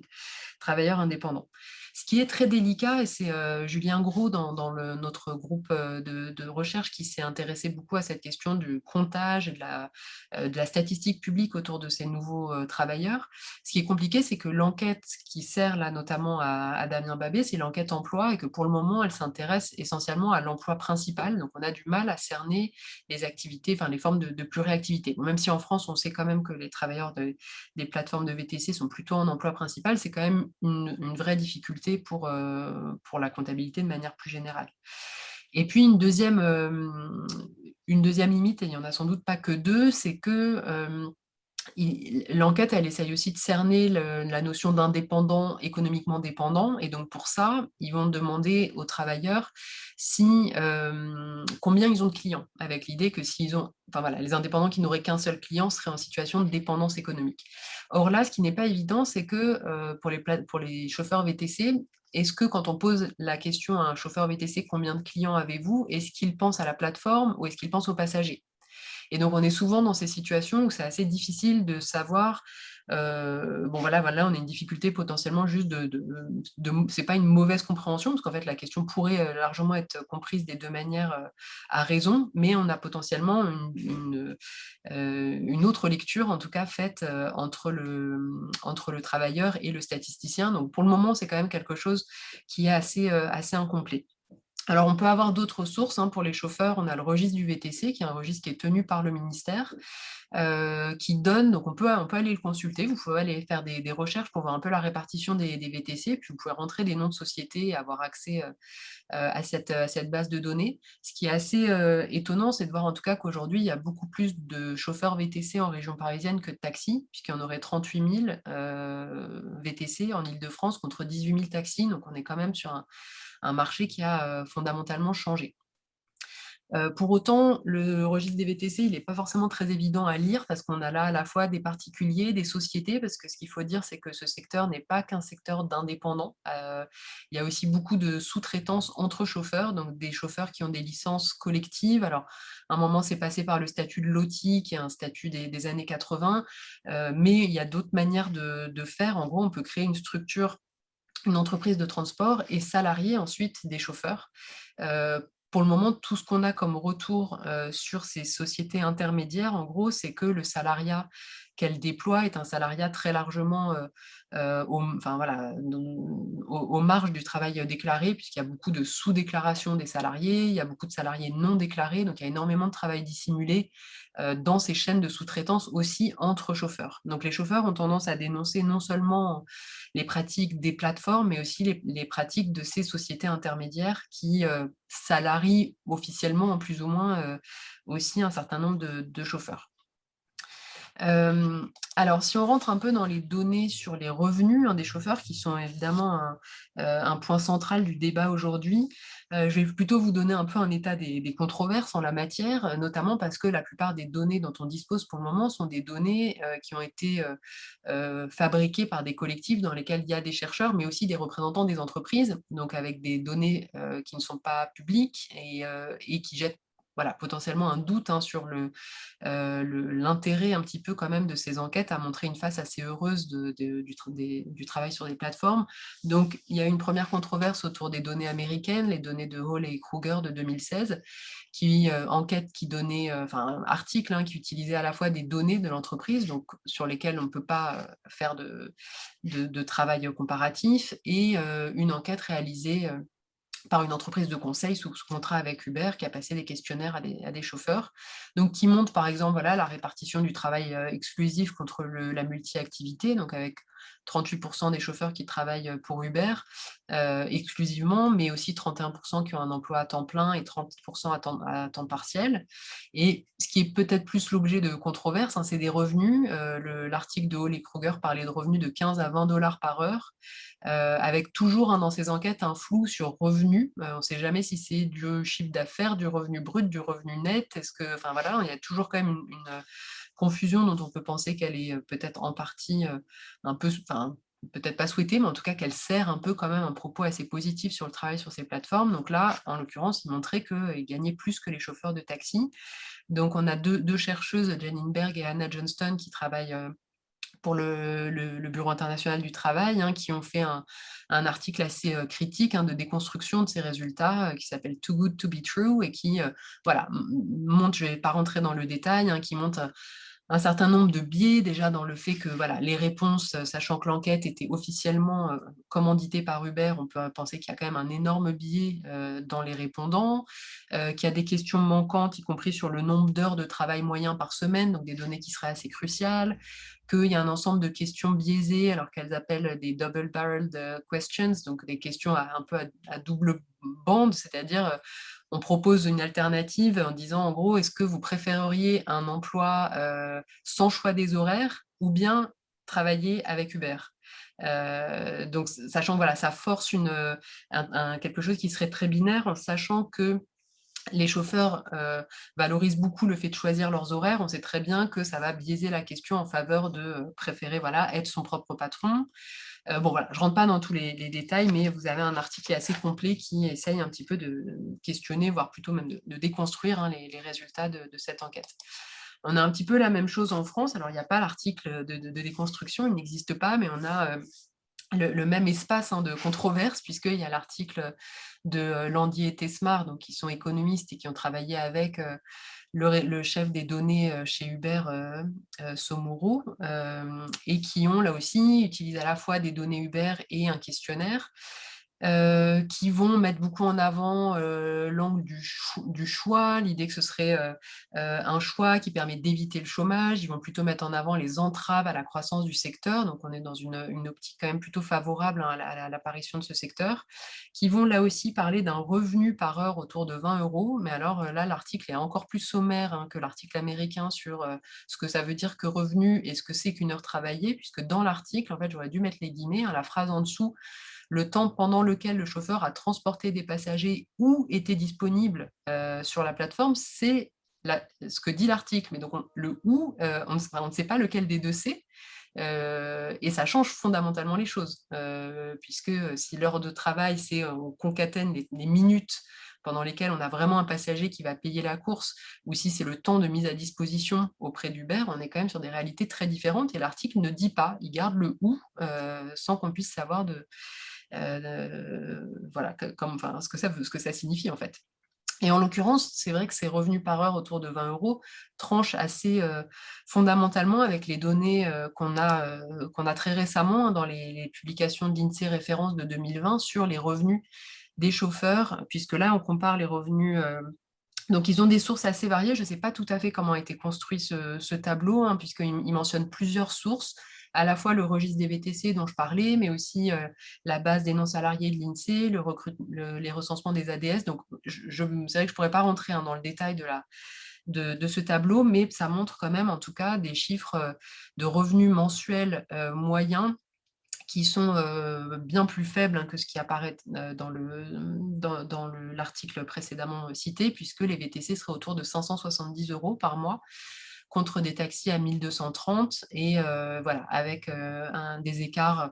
travailleurs indépendants. Ce qui est très délicat, et c'est Julien Gros dans notre groupe de recherche qui s'est intéressé beaucoup à cette question du comptage et de la statistique publique autour de ces nouveaux travailleurs. Ce qui est compliqué, c'est que l'enquête qui sert là notamment à Damien Babé, c'est l'enquête emploi, et que pour le moment, elle s'intéresse essentiellement à l'emploi principal. Donc on a du mal à cerner les activités, enfin les formes de pluriactivité. Bon, même si en France, on sait quand même que les travailleurs des plateformes de VTC sont plutôt en emploi principal, c'est quand même une vraie difficulté pour la comptabilité de manière plus générale. Et puis une deuxième limite, et il n'y en a sans doute pas que deux, c'est que l'enquête, elle essaye aussi de cerner la notion d'indépendant économiquement dépendant, et donc pour ça, ils vont demander aux travailleurs combien ils ont de clients, avec l'idée que s'ils ont, enfin voilà, les indépendants qui n'auraient qu'un seul client seraient en situation de dépendance économique. Or là, ce qui n'est pas évident, c'est que pour les chauffeurs VTC, est-ce que quand on pose la question à un chauffeur VTC, combien de clients avez-vous, est-ce qu'il pense à la plateforme ou est-ce qu'il pense aux passagers? Et donc, on est souvent dans ces situations où c'est assez difficile de savoir, bon voilà, on a une difficulté potentiellement juste c'est pas une mauvaise compréhension, parce qu'en fait, la question pourrait largement être comprise des deux manières à raison, mais on a potentiellement une autre lecture, en tout cas, faite entre le travailleur et le statisticien. Donc, pour le moment, c'est quand même quelque chose qui est assez incomplet. Alors, on peut avoir d'autres sources, hein, pour les chauffeurs. On a le registre du VTC, qui est un registre qui est tenu par le ministère, qui donne, donc on peut aller le consulter, vous pouvez aller faire des recherches pour voir un peu la répartition des VTC, puis vous pouvez rentrer des noms de sociétés et avoir accès à cette base de données. Ce qui est assez étonnant, c'est de voir en tout cas qu'aujourd'hui, il y a beaucoup plus de chauffeurs VTC en région parisienne que de taxis, puisqu'il y en aurait 38 000 VTC en Île-de-France contre 18 000 taxis, donc on est quand même sur un marché qui a fondamentalement changé. Pour autant, le registre des VTC, il n'est pas forcément très évident à lire, parce qu'on a là à la fois des particuliers, des sociétés, parce que ce qu'il faut dire, c'est que ce secteur n'est pas qu'un secteur d'indépendants. Il y a aussi beaucoup de sous-traitance entre chauffeurs, donc des chauffeurs qui ont des licences collectives. Alors, à un moment, c'est passé par le statut de LOTI, qui est un statut des années 80, mais il y a d'autres manières de faire. En gros, on peut créer une structure, une entreprise de transport, et salarier ensuite des chauffeurs. Pour le moment, tout ce qu'on a comme retour sur ces sociétés intermédiaires, en gros, c'est que le salariat qu'elles déploient est un salariat très largement aux marges du travail déclaré, puisqu'il y a beaucoup de sous-déclaration des salariés, il y a beaucoup de salariés non déclarés, donc il y a énormément de travail dissimulé dans ces chaînes de sous-traitance aussi entre chauffeurs. Donc les chauffeurs ont tendance à dénoncer non seulement les pratiques des plateformes, mais aussi les pratiques de ces sociétés intermédiaires qui salarient officiellement, en plus ou moins, aussi un certain nombre de chauffeurs. Alors, si on rentre un peu dans les données sur les revenus des chauffeurs, qui sont évidemment un point central du débat aujourd'hui, je vais plutôt vous donner un peu un état des controverses en la matière, notamment parce que la plupart des données dont on dispose pour le moment sont des données qui ont été fabriquées par des collectifs dans lesquels il y a des chercheurs, mais aussi des représentants des entreprises, donc avec des données qui ne sont pas publiques et qui jettent, voilà, potentiellement un doute, hein, sur l'intérêt un petit peu quand même de ces enquêtes à montrer une face assez heureuse du travail sur les plateformes. Donc, il y a une première controverse autour des données américaines, les données de Hall et Kruger de 2016, article, hein, qui utilisait à la fois des données de l'entreprise, donc sur lesquelles on ne peut pas faire de travail comparatif, et une enquête réalisée par une entreprise de conseil sous contrat avec Uber, qui a passé des questionnaires à des chauffeurs, donc qui montre par exemple, voilà, la répartition du travail exclusif contre la multi-activité, donc avec 38% des chauffeurs qui travaillent pour Uber exclusivement, mais aussi 31% qui ont un emploi à temps plein et 30% à temps partiel. Et ce qui est peut-être plus l'objet de controverses, c'est des revenus. L'article de Hall et Kruger parlait de revenus de 15 à 20 $ par heure, avec toujours dans ces enquêtes un flou sur revenus. On ne sait jamais si c'est du chiffre d'affaires, du revenu brut, du revenu net. Enfin voilà, il y a toujours quand même une confusion dont on peut penser qu'elle est peut-être en partie un peu, enfin, peut-être pas souhaitée, mais en tout cas qu'elle sert un peu quand même un propos assez positif sur le travail sur ces plateformes. Donc là, en l'occurrence, il montrait qu'ils gagnaient plus que les chauffeurs de taxi. Donc on a deux chercheuses, Janine Berg et Anna Johnston, qui travaillent pour le Bureau international du travail, qui ont fait un article assez critique de déconstruction de ces résultats qui s'appelle Too Good to Be True et qui voilà, montre, je ne vais pas rentrer dans le détail, qui montre un certain nombre de biais déjà dans le fait que voilà, les réponses, sachant que l'enquête était officiellement commanditée par Uber, on peut penser qu'il y a quand même un énorme biais dans les répondants, qu'il y a des questions manquantes, y compris sur le nombre d'heures de travail moyen par semaine, donc des données qui seraient assez cruciales, qu'il y a un ensemble de questions biaisées, alors qu'elles appellent des double-barreled questions, donc des questions un peu à double bande, c'est-à-dire on propose une alternative en disant, en gros, est-ce que vous préféreriez un emploi sans choix des horaires ou bien travailler avec Uber? Donc, sachant que voilà, ça force quelque chose qui serait très binaire, en sachant que les chauffeurs valorisent beaucoup le fait de choisir leurs horaires. On sait très bien que ça va biaiser la question en faveur de préférer voilà, être son propre patron. Bon, voilà, je ne rentre pas dans tous les détails, mais vous avez un article qui est assez complet qui essaye un petit peu de questionner, voire plutôt même de déconstruire les résultats de cette enquête. On a un petit peu la même chose en France. Alors, il n'y a pas l'article de déconstruction, il n'existe pas, mais on a le même espace de controverse, puisqu'il y a l'article de Landier et Tesmar, donc, qui sont économistes et qui ont travaillé avec le chef des données chez Uber, Somoro, et qui ont là aussi utilisé à la fois des données Uber et un questionnaire, qui vont mettre beaucoup en avant l'angle du choix, l'idée que ce serait un choix qui permet d'éviter le chômage. Ils vont plutôt mettre en avant les entraves à la croissance du secteur, donc on est dans une optique quand même plutôt favorable à l'apparition de ce secteur, qui vont là aussi parler d'un revenu par heure autour de 20 €, mais alors là l'article est encore plus sommaire que l'article américain sur ce que ça veut dire que revenu et ce que c'est qu'une heure travaillée, puisque dans l'article, en fait j'aurais dû mettre les guillemets, la phrase en dessous, le temps pendant lequel le chauffeur a transporté des passagers ou était disponible sur la plateforme, c'est ce que dit l'article. Mais donc, le « ou », on ne sait pas lequel des deux c'est. Et ça change fondamentalement les choses, puisque si l'heure de travail, c'est on concatène les minutes pendant lesquelles on a vraiment un passager qui va payer la course, ou si c'est le temps de mise à disposition auprès d'Uber, on est quand même sur des réalités très différentes, et l'article ne dit pas, il garde le « ou » sans qu'on puisse savoir voilà, ce que ça signifie en fait. Et en l'occurrence, c'est vrai que ces revenus par heure autour de 20 € tranchent assez fondamentalement avec les données qu'on a très récemment dans les publications de l'INSEE référence de 2020 sur les revenus des chauffeurs, puisque là, on compare les revenus. Donc, ils ont des sources assez variées. Je ne sais pas tout à fait comment a été construit ce tableau, puisqu'il mentionne plusieurs sources, à la fois le registre des VTC dont je parlais, mais aussi la base des non-salariés de l'INSEE, les recensements des ADS. Donc, c'est vrai que je ne pourrais pas rentrer dans le détail de ce tableau, mais ça montre quand même, en tout cas, des chiffres de revenus mensuels moyens qui sont bien plus faibles que ce qui apparaît dans l'article précédemment cité, puisque les VTC seraient autour de 570 € par mois, contre des taxis à 1230, et voilà, avec des écarts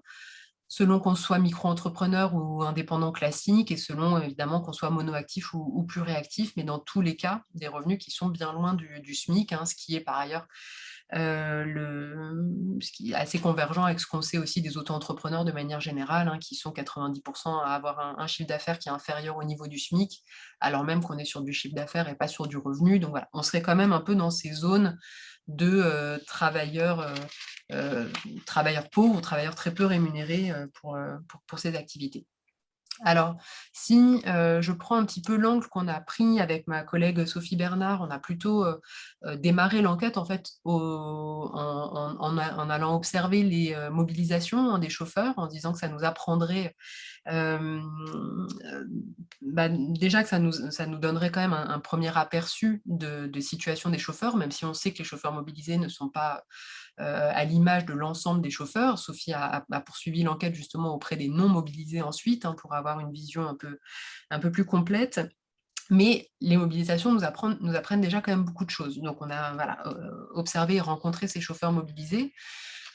selon qu'on soit micro-entrepreneur ou indépendant classique, et selon évidemment qu'on soit monoactif ou plus réactif, mais dans tous les cas, des revenus qui sont bien loin du SMIC, ce qui est par ailleurs ce qui est assez convergent avec ce qu'on sait aussi des auto-entrepreneurs de manière générale, qui sont 90% à avoir un chiffre d'affaires qui est inférieur au niveau du SMIC, alors même qu'on est sur du chiffre d'affaires et pas sur du revenu. Donc voilà, on serait quand même un peu dans ces zones de travailleurs pauvres ou travailleurs très peu rémunérés pour ces activités. Alors, si je prends un petit peu l'angle qu'on a pris avec ma collègue Sophie Bernard, on a plutôt démarré l'enquête en fait en allant observer les mobilisations, hein, des chauffeurs, en disant que ça nous apprendrait euh, déjà que ça nous donnerait quand même un premier aperçu de situation des chauffeurs, même si on sait que les chauffeurs mobilisés ne sont pas à l'image de l'ensemble des chauffeurs. Sophie a poursuivi l'enquête justement auprès des non mobilisés ensuite, hein, pour avoir une vision un peu plus complète. Mais les mobilisations nous apprennent déjà quand même beaucoup de choses. Donc on a observé et rencontré ces chauffeurs mobilisés.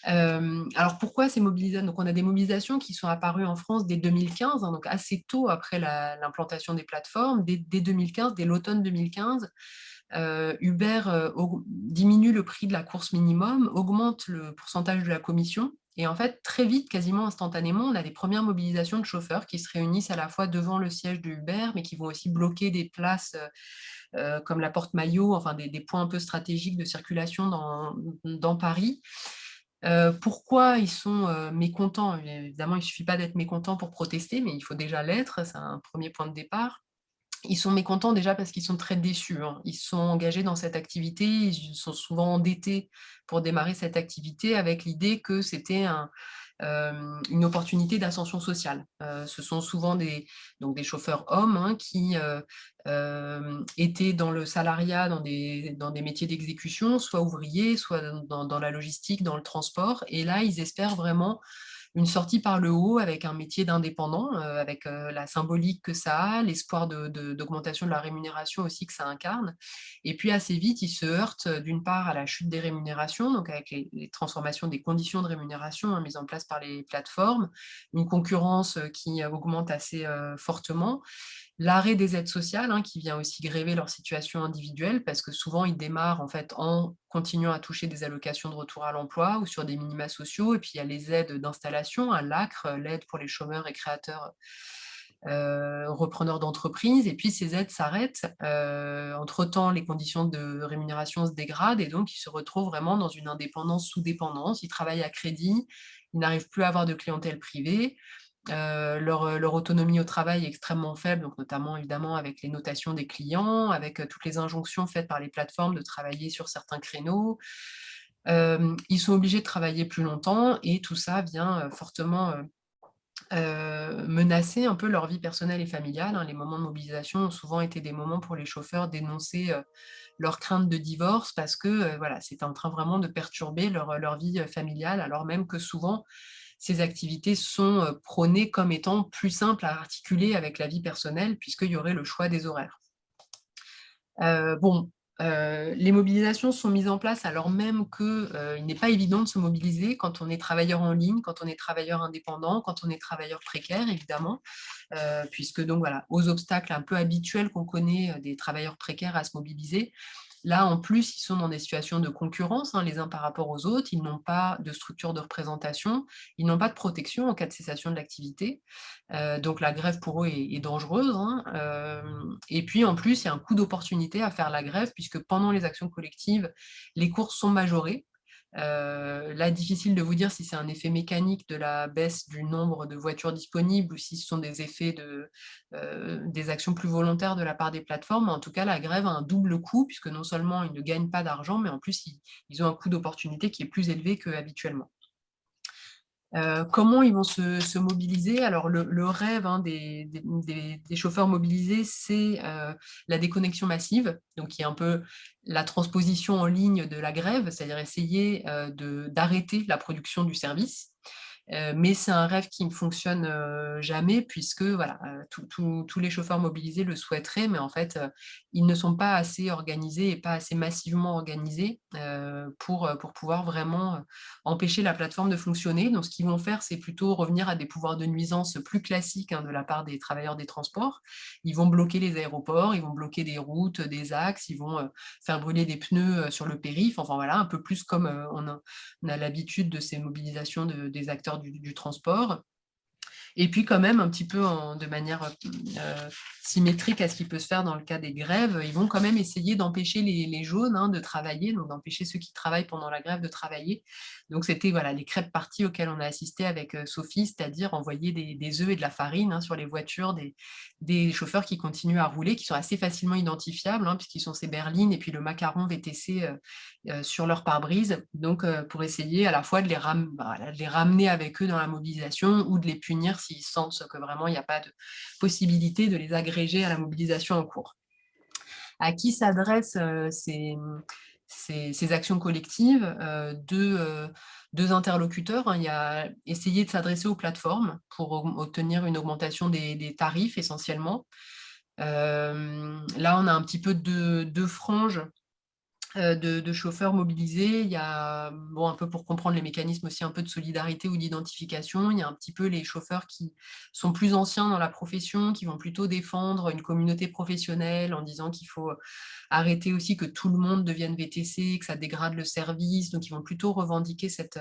Alors pourquoi ces mobilisations? Donc on a des mobilisations qui sont apparues en France dès 2015, hein, donc assez tôt après l'implantation des plateformes, dès 2015, dès l'automne 2015. Uber diminue le prix de la course minimum, augmente le pourcentage de la commission. Et en fait, très vite, quasiment instantanément, on a des premières mobilisations de chauffeurs qui se réunissent à la fois devant le siège de Uber, mais qui vont aussi bloquer des places comme la Porte Maillot, enfin des points un peu stratégiques de circulation dans Paris. Pourquoi ils sont mécontents? Évidemment, il ne suffit pas d'être mécontent pour protester, mais il faut déjà l'être, c'est un premier point de départ. Ils sont mécontents déjà parce qu'ils sont très déçus, hein. Ils sont engagés dans cette activité, ils sont souvent endettés pour démarrer cette activité avec l'idée que c'était une opportunité d'ascension sociale. Ce sont souvent donc des chauffeurs hommes, hein, qui étaient dans le salariat, dans des métiers d'exécution, soit ouvriers, soit dans la logistique, dans le transport. Et là, ils espèrent vraiment une sortie par le haut avec un métier d'indépendant, avec la symbolique que ça a, l'espoir d'augmentation de la rémunération aussi que ça incarne. Et puis assez vite, ils se heurtent d'une part à la chute des rémunérations, donc avec les transformations des conditions de rémunération, hein, mises en place par les plateformes, une concurrence qui augmente assez fortement, l'arrêt des aides sociales, hein, qui vient aussi gréver leur situation individuelle, parce que souvent ils démarrent en fait en continuant à toucher des allocations de retour à l'emploi ou sur des minima sociaux, et puis il y a les aides d'installation, un l'ACRE, l'aide pour les chômeurs et créateurs repreneurs d'entreprise, et puis ces aides s'arrêtent. Entre-temps, les conditions de rémunération se dégradent, et donc ils se retrouvent vraiment dans une indépendance sous dépendance. Ils travaillent à crédit, ils n'arrivent plus à avoir de clientèle privée. Leur autonomie au travail est extrêmement faible, donc notamment évidemment avec les notations des clients, avec toutes les injonctions faites par les plateformes de travailler sur certains créneaux. Ils sont obligés de travailler plus longtemps, et tout ça vient fortement menacer un peu leur vie personnelle et familiale, hein. Les moments de mobilisation ont souvent été des moments pour les chauffeurs d'énoncer leur crainte de divorce, parce que voilà, c'est en train vraiment de perturber leur vie familiale, alors même que souvent ces activités sont prônées comme étant plus simples à articuler avec la vie personnelle, puisqu'il y aurait le choix des horaires. Les mobilisations sont mises en place alors même qu'il n'est pas évident de se mobiliser quand on est travailleur en ligne, quand on est travailleur indépendant, quand on est travailleur précaire, évidemment, puisque donc voilà, aux obstacles un peu habituels qu'on connaît des travailleurs précaires à se mobiliser, là, en plus, ils sont dans des situations de concurrence, hein, les uns par rapport aux autres. Ils n'ont pas de structure de représentation, ils n'ont pas de protection en cas de cessation de l'activité. Donc la grève pour eux est dangereuse, hein. Et puis en plus, il y a un coût d'opportunité à faire la grève, puisque pendant les actions collectives, les courses sont majorées. Là, difficile de vous dire si c'est un effet mécanique de la baisse du nombre de voitures disponibles ou si ce sont des effets des actions plus volontaires de la part des plateformes. En tout cas, la grève a un double coût, puisque non seulement ils ne gagnent pas d'argent, mais en plus, ils ont un coût d'opportunité qui est plus élevé qu'habituellement. Comment ils vont se mobiliser? Alors, le rêve, hein, des chauffeurs mobilisés, c'est la déconnexion massive, donc qui est un peu la transposition en ligne de la grève, c'est-à-dire essayer d'arrêter la production du service. Mais c'est un rêve qui ne fonctionne jamais, puisque voilà, tous les chauffeurs mobilisés le souhaiteraient, mais en fait, ils ne sont pas assez organisés et pas assez massivement organisés pour pouvoir vraiment empêcher la plateforme de fonctionner. Donc, ce qu'ils vont faire, c'est plutôt revenir à des pouvoirs de nuisance plus classiques, hein, de la part des travailleurs des transports. Ils vont bloquer les aéroports, ils vont bloquer des routes, des axes, ils vont faire brûler des pneus sur le périph', enfin voilà, un peu plus comme on a l'habitude de ces mobilisations des acteurs du transport. Et puis quand même, un petit peu de manière symétrique à ce qui peut se faire dans le cas des grèves, ils vont quand même essayer d'empêcher les jaunes de travailler, donc d'empêcher ceux qui travaillent pendant la grève de travailler. Donc c'était voilà, les crêpes parties auxquelles on a assisté avec Sophie, c'est-à-dire envoyer des œufs et de la farine sur les voitures des chauffeurs qui continuent à rouler, qui sont assez facilement identifiables, puisqu'ils sont ces berlines et puis le macaron VTC sur leur pare-brise, donc pour essayer à la fois de les ramener avec eux dans la mobilisation ou de les punir s'ils sentent que vraiment il n'y a pas de possibilité de les agréger à la mobilisation en cours. À qui s'adressent ces actions collectives? Deux interlocuteurs. Il y a essayer de s'adresser aux plateformes pour obtenir une augmentation des tarifs essentiellement. Là, on a un petit peu deux franges de chauffeurs mobilisés. Il y a, un peu pour comprendre les mécanismes aussi, un peu de solidarité ou d'identification. Il y a un petit peu les chauffeurs qui sont plus anciens dans la profession, qui vont plutôt défendre une communauté professionnelle en disant qu'il faut arrêter aussi que tout le monde devienne VTC, que ça dégrade le service. Donc, ils vont plutôt revendiquer cette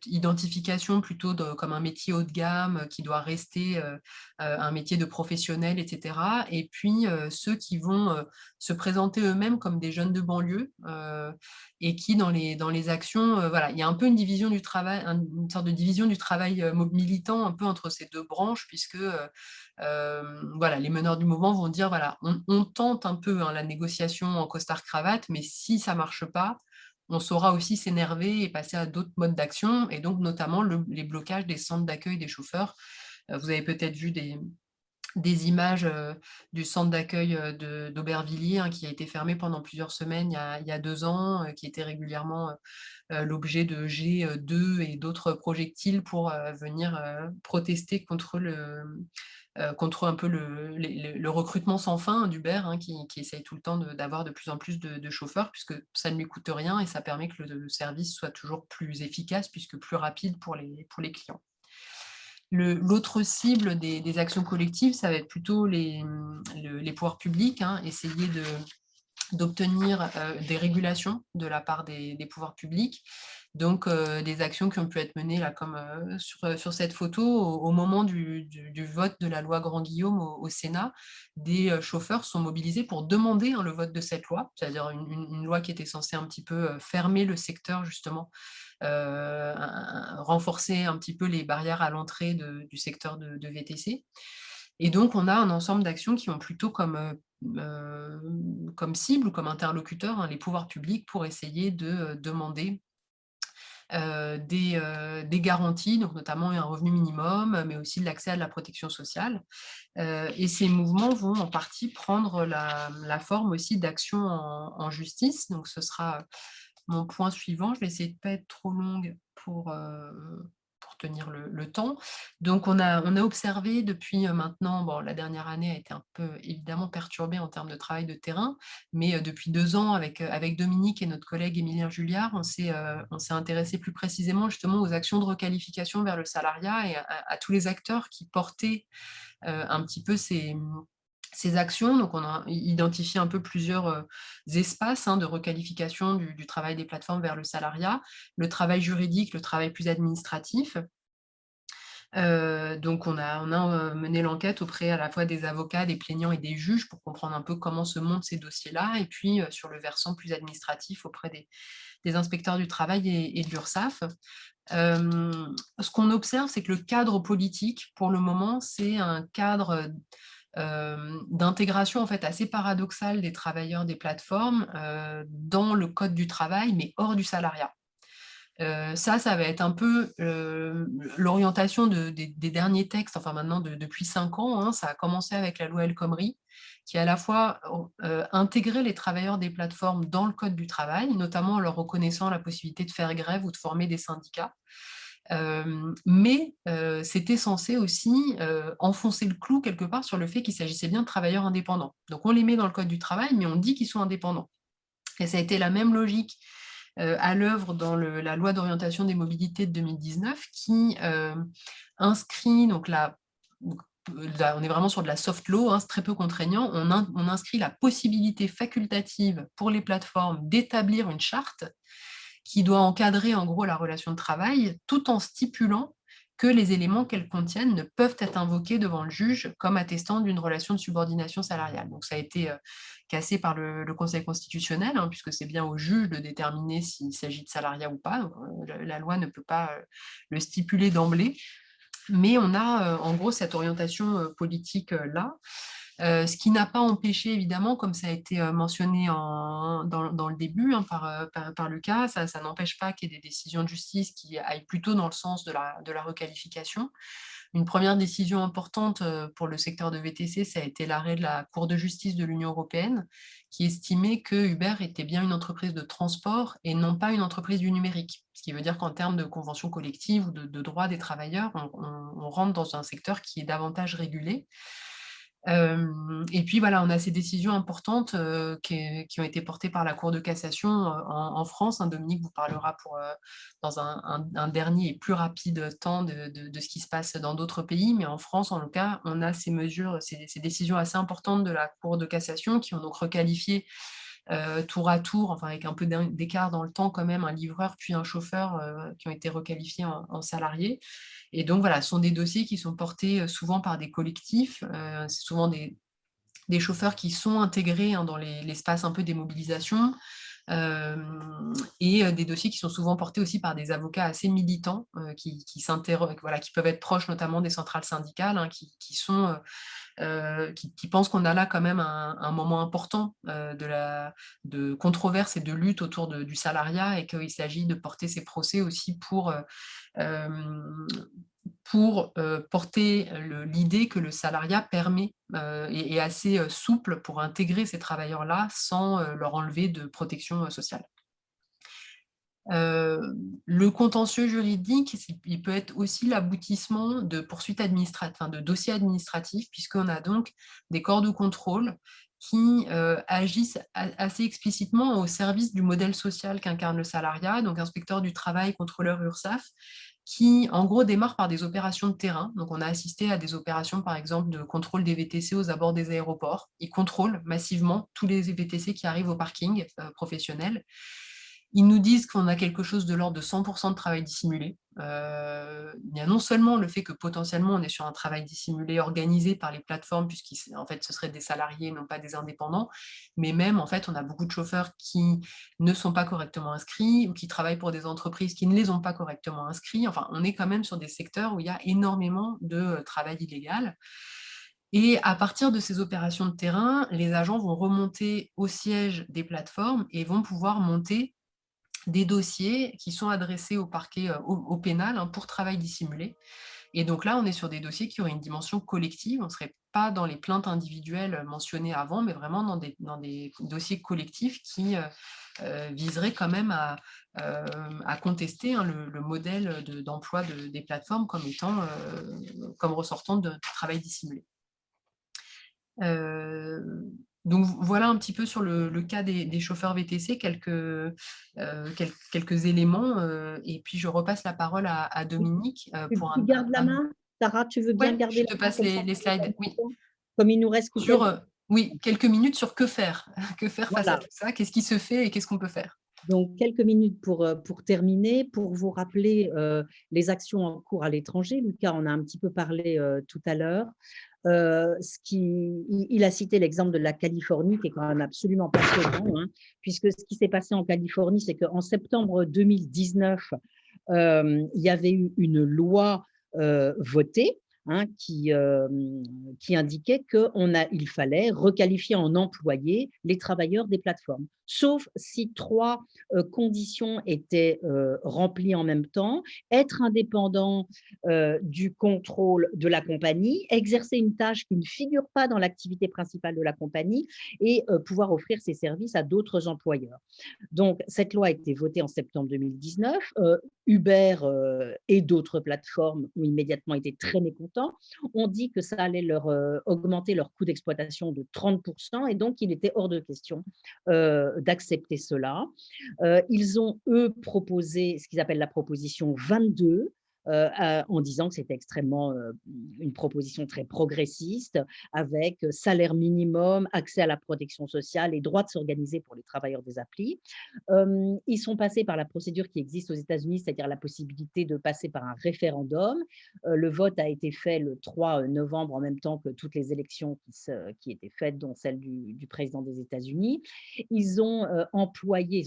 identification plutôt comme un métier haut de gamme qui doit rester un métier de professionnel, etc. Et puis, ceux qui vont se présenter eux-mêmes comme des jeunes de banlieue et qui, dans les actions, voilà, il y a un peu une division du travail, une sorte de division du travail militant un peu entre ces deux branches, puisque voilà, les meneurs du mouvement vont dire, voilà, on tente un peu la négociation en costard-cravate, mais si ça ne marche pas, on saura aussi s'énerver et passer à d'autres modes d'action, et donc notamment les blocages des centres d'accueil des chauffeurs. Vous avez peut-être vu des images du centre d'accueil d'Aubervilliers qui a été fermé pendant plusieurs semaines il y a 2 ans, qui était régulièrement l'objet de G2 et d'autres projectiles pour venir protester contre un peu le recrutement sans fin d'Uber, qui essaye tout le temps d'avoir de plus en plus de chauffeurs, puisque ça ne lui coûte rien et ça permet que le service soit toujours plus efficace, puisque plus rapide pour les clients. L'autre cible des actions collectives, ça va être plutôt les pouvoirs publics, essayer d'obtenir des régulations de la part des pouvoirs publics. Donc, des actions qui ont pu être menées, là, comme sur cette photo, au moment du vote de la loi Grand-Guillaume au Sénat, des chauffeurs sont mobilisés pour demander le vote de cette loi, c'est-à-dire une loi qui était censée un petit peu fermer le secteur, justement, renforcer un petit peu les barrières à l'entrée du secteur de VTC. Et donc, on a un ensemble d'actions qui ont plutôt comme cible ou comme interlocuteur les pouvoirs publics pour essayer de demander des garanties, donc notamment un revenu minimum, mais aussi de l'accès à de la protection sociale. Et ces mouvements vont en partie prendre la forme aussi d'actions en justice. Donc, ce sera mon point suivant. Je vais essayer de ne pas être trop longue pour tenir le temps. Donc, on a observé depuis maintenant, la dernière année a été un peu évidemment perturbée en termes de travail de terrain, mais depuis 2 ans, avec Dominique et notre collègue Émilien Julliard, on s'est intéressé plus précisément justement aux actions de requalification vers le salariat et à tous les acteurs qui portaient un petit peu ces actions. Donc, on a identifié un peu plusieurs espaces de requalification du travail des plateformes vers le salariat, le travail juridique, le travail plus administratif. Donc, on a mené l'enquête auprès à la fois des avocats, des plaignants et des juges pour comprendre un peu comment se montent ces dossiers-là, et puis sur le versant plus administratif auprès des inspecteurs du travail et de l'URSSAF. Ce qu'on observe, c'est que le cadre politique, pour le moment, c'est un cadre d'intégration en fait assez paradoxale des travailleurs des plateformes dans le code du travail, mais hors du salariat. Ça va être un peu l'orientation des derniers textes, enfin maintenant depuis 5 ans. Ça a commencé avec la loi El Khomri, qui a à la fois intégré les travailleurs des plateformes dans le code du travail, notamment en leur reconnaissant la possibilité de faire grève ou de former des syndicats. Mais c'était censé aussi enfoncer le clou quelque part sur le fait qu'il s'agissait bien de travailleurs indépendants. Donc on les met dans le code du travail, mais on dit qu'ils sont indépendants. Et ça a été la même logique à l'œuvre dans la loi d'orientation des mobilités de 2019 qui inscrit, donc là, on est vraiment sur de la soft law, c'est très peu contraignant, on inscrit la possibilité facultative pour les plateformes d'établir une charte qui doit encadrer en gros la relation de travail, tout en stipulant que les éléments qu'elles contiennent ne peuvent être invoqués devant le juge comme attestant d'une relation de subordination salariale. Donc, ça a été cassé par le Conseil constitutionnel, hein, puisque c'est bien au juge de déterminer s'il s'agit de salariat ou pas. Donc, la loi ne peut pas le stipuler d'emblée. Mais on a en gros cette orientation politique-là. Ce qui n'a pas empêché, évidemment, comme ça a été mentionné dans le début par Lucas, ça n'empêche pas qu'il y ait des décisions de justice qui aillent plutôt dans le sens de la requalification. Une première décision importante pour le secteur de VTC, ça a été l'arrêt de la Cour de justice de l'Union européenne, qui estimait que Uber était bien une entreprise de transport et non pas une entreprise du numérique. Ce qui veut dire qu'en termes de convention collective ou de droits des travailleurs, on rentre dans un secteur qui est davantage régulé. Et puis voilà, on a ces décisions importantes qui ont été portées par la Cour de cassation en France. Dominique vous parlera dans un dernier et plus rapide temps de ce qui se passe dans d'autres pays, mais en France, en tout cas, on a ces mesures, ces décisions assez importantes de la Cour de cassation qui ont donc requalifié tour à tour, enfin avec un peu d'écart dans le temps quand même, un livreur puis un chauffeur qui ont été requalifiés en salariés. Et donc voilà, ce sont des dossiers qui sont portés souvent par des collectifs, c'est souvent des chauffeurs qui sont intégrés dans l'espace un peu des mobilisations, et des dossiers qui sont souvent portés aussi par des avocats assez militants qui s'interrogent, voilà, qui peuvent être proches notamment des centrales syndicales, qui pensent qu'on a là quand même un moment important de controverse et de lutte autour du salariat et qu'il s'agit de porter ces procès aussi pour porter l'idée que le salariat permet et est assez souple pour intégrer ces travailleurs-là sans leur enlever de protection sociale. Le contentieux juridique, il peut être aussi l'aboutissement de poursuites administratives, enfin de dossiers administratifs, puisqu'on a donc des corps de contrôle qui agissent assez explicitement au service du modèle social qu'incarne le salariat, donc inspecteur du travail, contrôleur URSSAF, qui en gros démarrent par des opérations de terrain. Donc on a assisté à des opérations par exemple de contrôle des VTC aux abords des aéroports. Ils contrôlent massivement tous les VTC qui arrivent au parking professionnel. Ils nous disent qu'on a quelque chose de l'ordre de 100% de travail dissimulé. Il y a non seulement le fait que potentiellement on est sur un travail dissimulé organisé par les plateformes, puisqu'en fait ce seraient des salariés, non pas des indépendants, mais même en fait on a beaucoup de chauffeurs qui ne sont pas correctement inscrits ou qui travaillent pour des entreprises qui ne les ont pas correctement inscrits. Enfin, on est quand même sur des secteurs où il y a énormément de travail illégal. Et à partir de ces opérations de terrain, les agents vont remonter au siège des plateformes et vont pouvoir monter des dossiers qui sont adressés au parquet, au pénal, pour travail dissimulé. Et donc là, on est sur des dossiers qui auraient une dimension collective. On ne serait pas dans les plaintes individuelles mentionnées avant, mais vraiment dans des dossiers collectifs qui viseraient quand même à contester le modèle d'emploi des plateformes comme étant, comme ressortant de travail dissimulé. Donc voilà un petit peu sur le cas des chauffeurs VTC, quelques éléments, et puis je repasse la parole à Dominique pour
Tu gardes la main, Sarah, tu veux bien
Ouais,
garder
je
la
te
main
passe
comme ça,
les slides, oui.
comme il nous reste que
Oui, quelques minutes sur que faire. Que faire face à
Voilà.
tout ça? Qu'est-ce qui se fait et qu'est-ce qu'on peut faire?
Donc, quelques minutes pour terminer, pour vous rappeler les actions en cours à l'étranger. Lucas en a un petit peu parlé tout à l'heure. Il a cité l'exemple de la Californie, qui est quand même absolument passionnant, puisque ce qui s'est passé en Californie, c'est qu'en septembre 2019, il y avait eu une loi votée qui indiquait qu'il fallait requalifier en employés les travailleurs des plateformes, sauf si 3 conditions étaient remplies en même temps: être indépendant du contrôle de la compagnie, exercer une tâche qui ne figure pas dans l'activité principale de la compagnie et pouvoir offrir ses services à d'autres employeurs. Donc, cette loi a été votée en septembre 2019. Uber et d'autres plateformes ont immédiatement été très mécontents. On dit que ça allait leur augmenter leur coût d'exploitation de 30% et donc il était hors de question d'accepter cela. Ils ont, eux, proposé ce qu'ils appellent la proposition 22, en disant que c'était extrêmement une proposition très progressiste, avec salaire minimum, accès à la protection sociale et droit de s'organiser pour les travailleurs des applis. Ils sont passés par la procédure qui existe aux États-Unis, c'est-à-dire la possibilité de passer par un référendum. Le vote a été fait le 3 novembre, en même temps que toutes les élections qui étaient faites, dont celle du président des États-Unis. Ils ont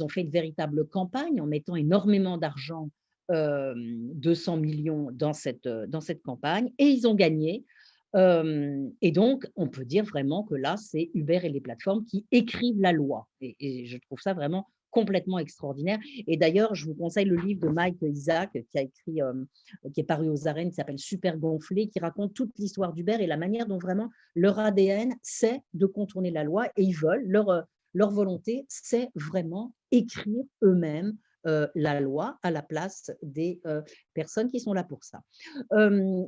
fait une véritable campagne en mettant énormément d'argent, 200 millions dans cette campagne, et ils ont gagné. Et donc, on peut dire vraiment que là, c'est Uber et les plateformes qui écrivent la loi. Et je trouve ça vraiment complètement extraordinaire. Et d'ailleurs, je vous conseille le livre de Mike Isaac qui est paru aux arènes, qui s'appelle Super gonflé, qui raconte toute l'histoire d'Uber et la manière dont vraiment leur ADN, c'est de contourner la loi, et ils veulent, leur volonté, c'est vraiment écrire eux-mêmes la loi à la place des personnes qui sont là pour ça.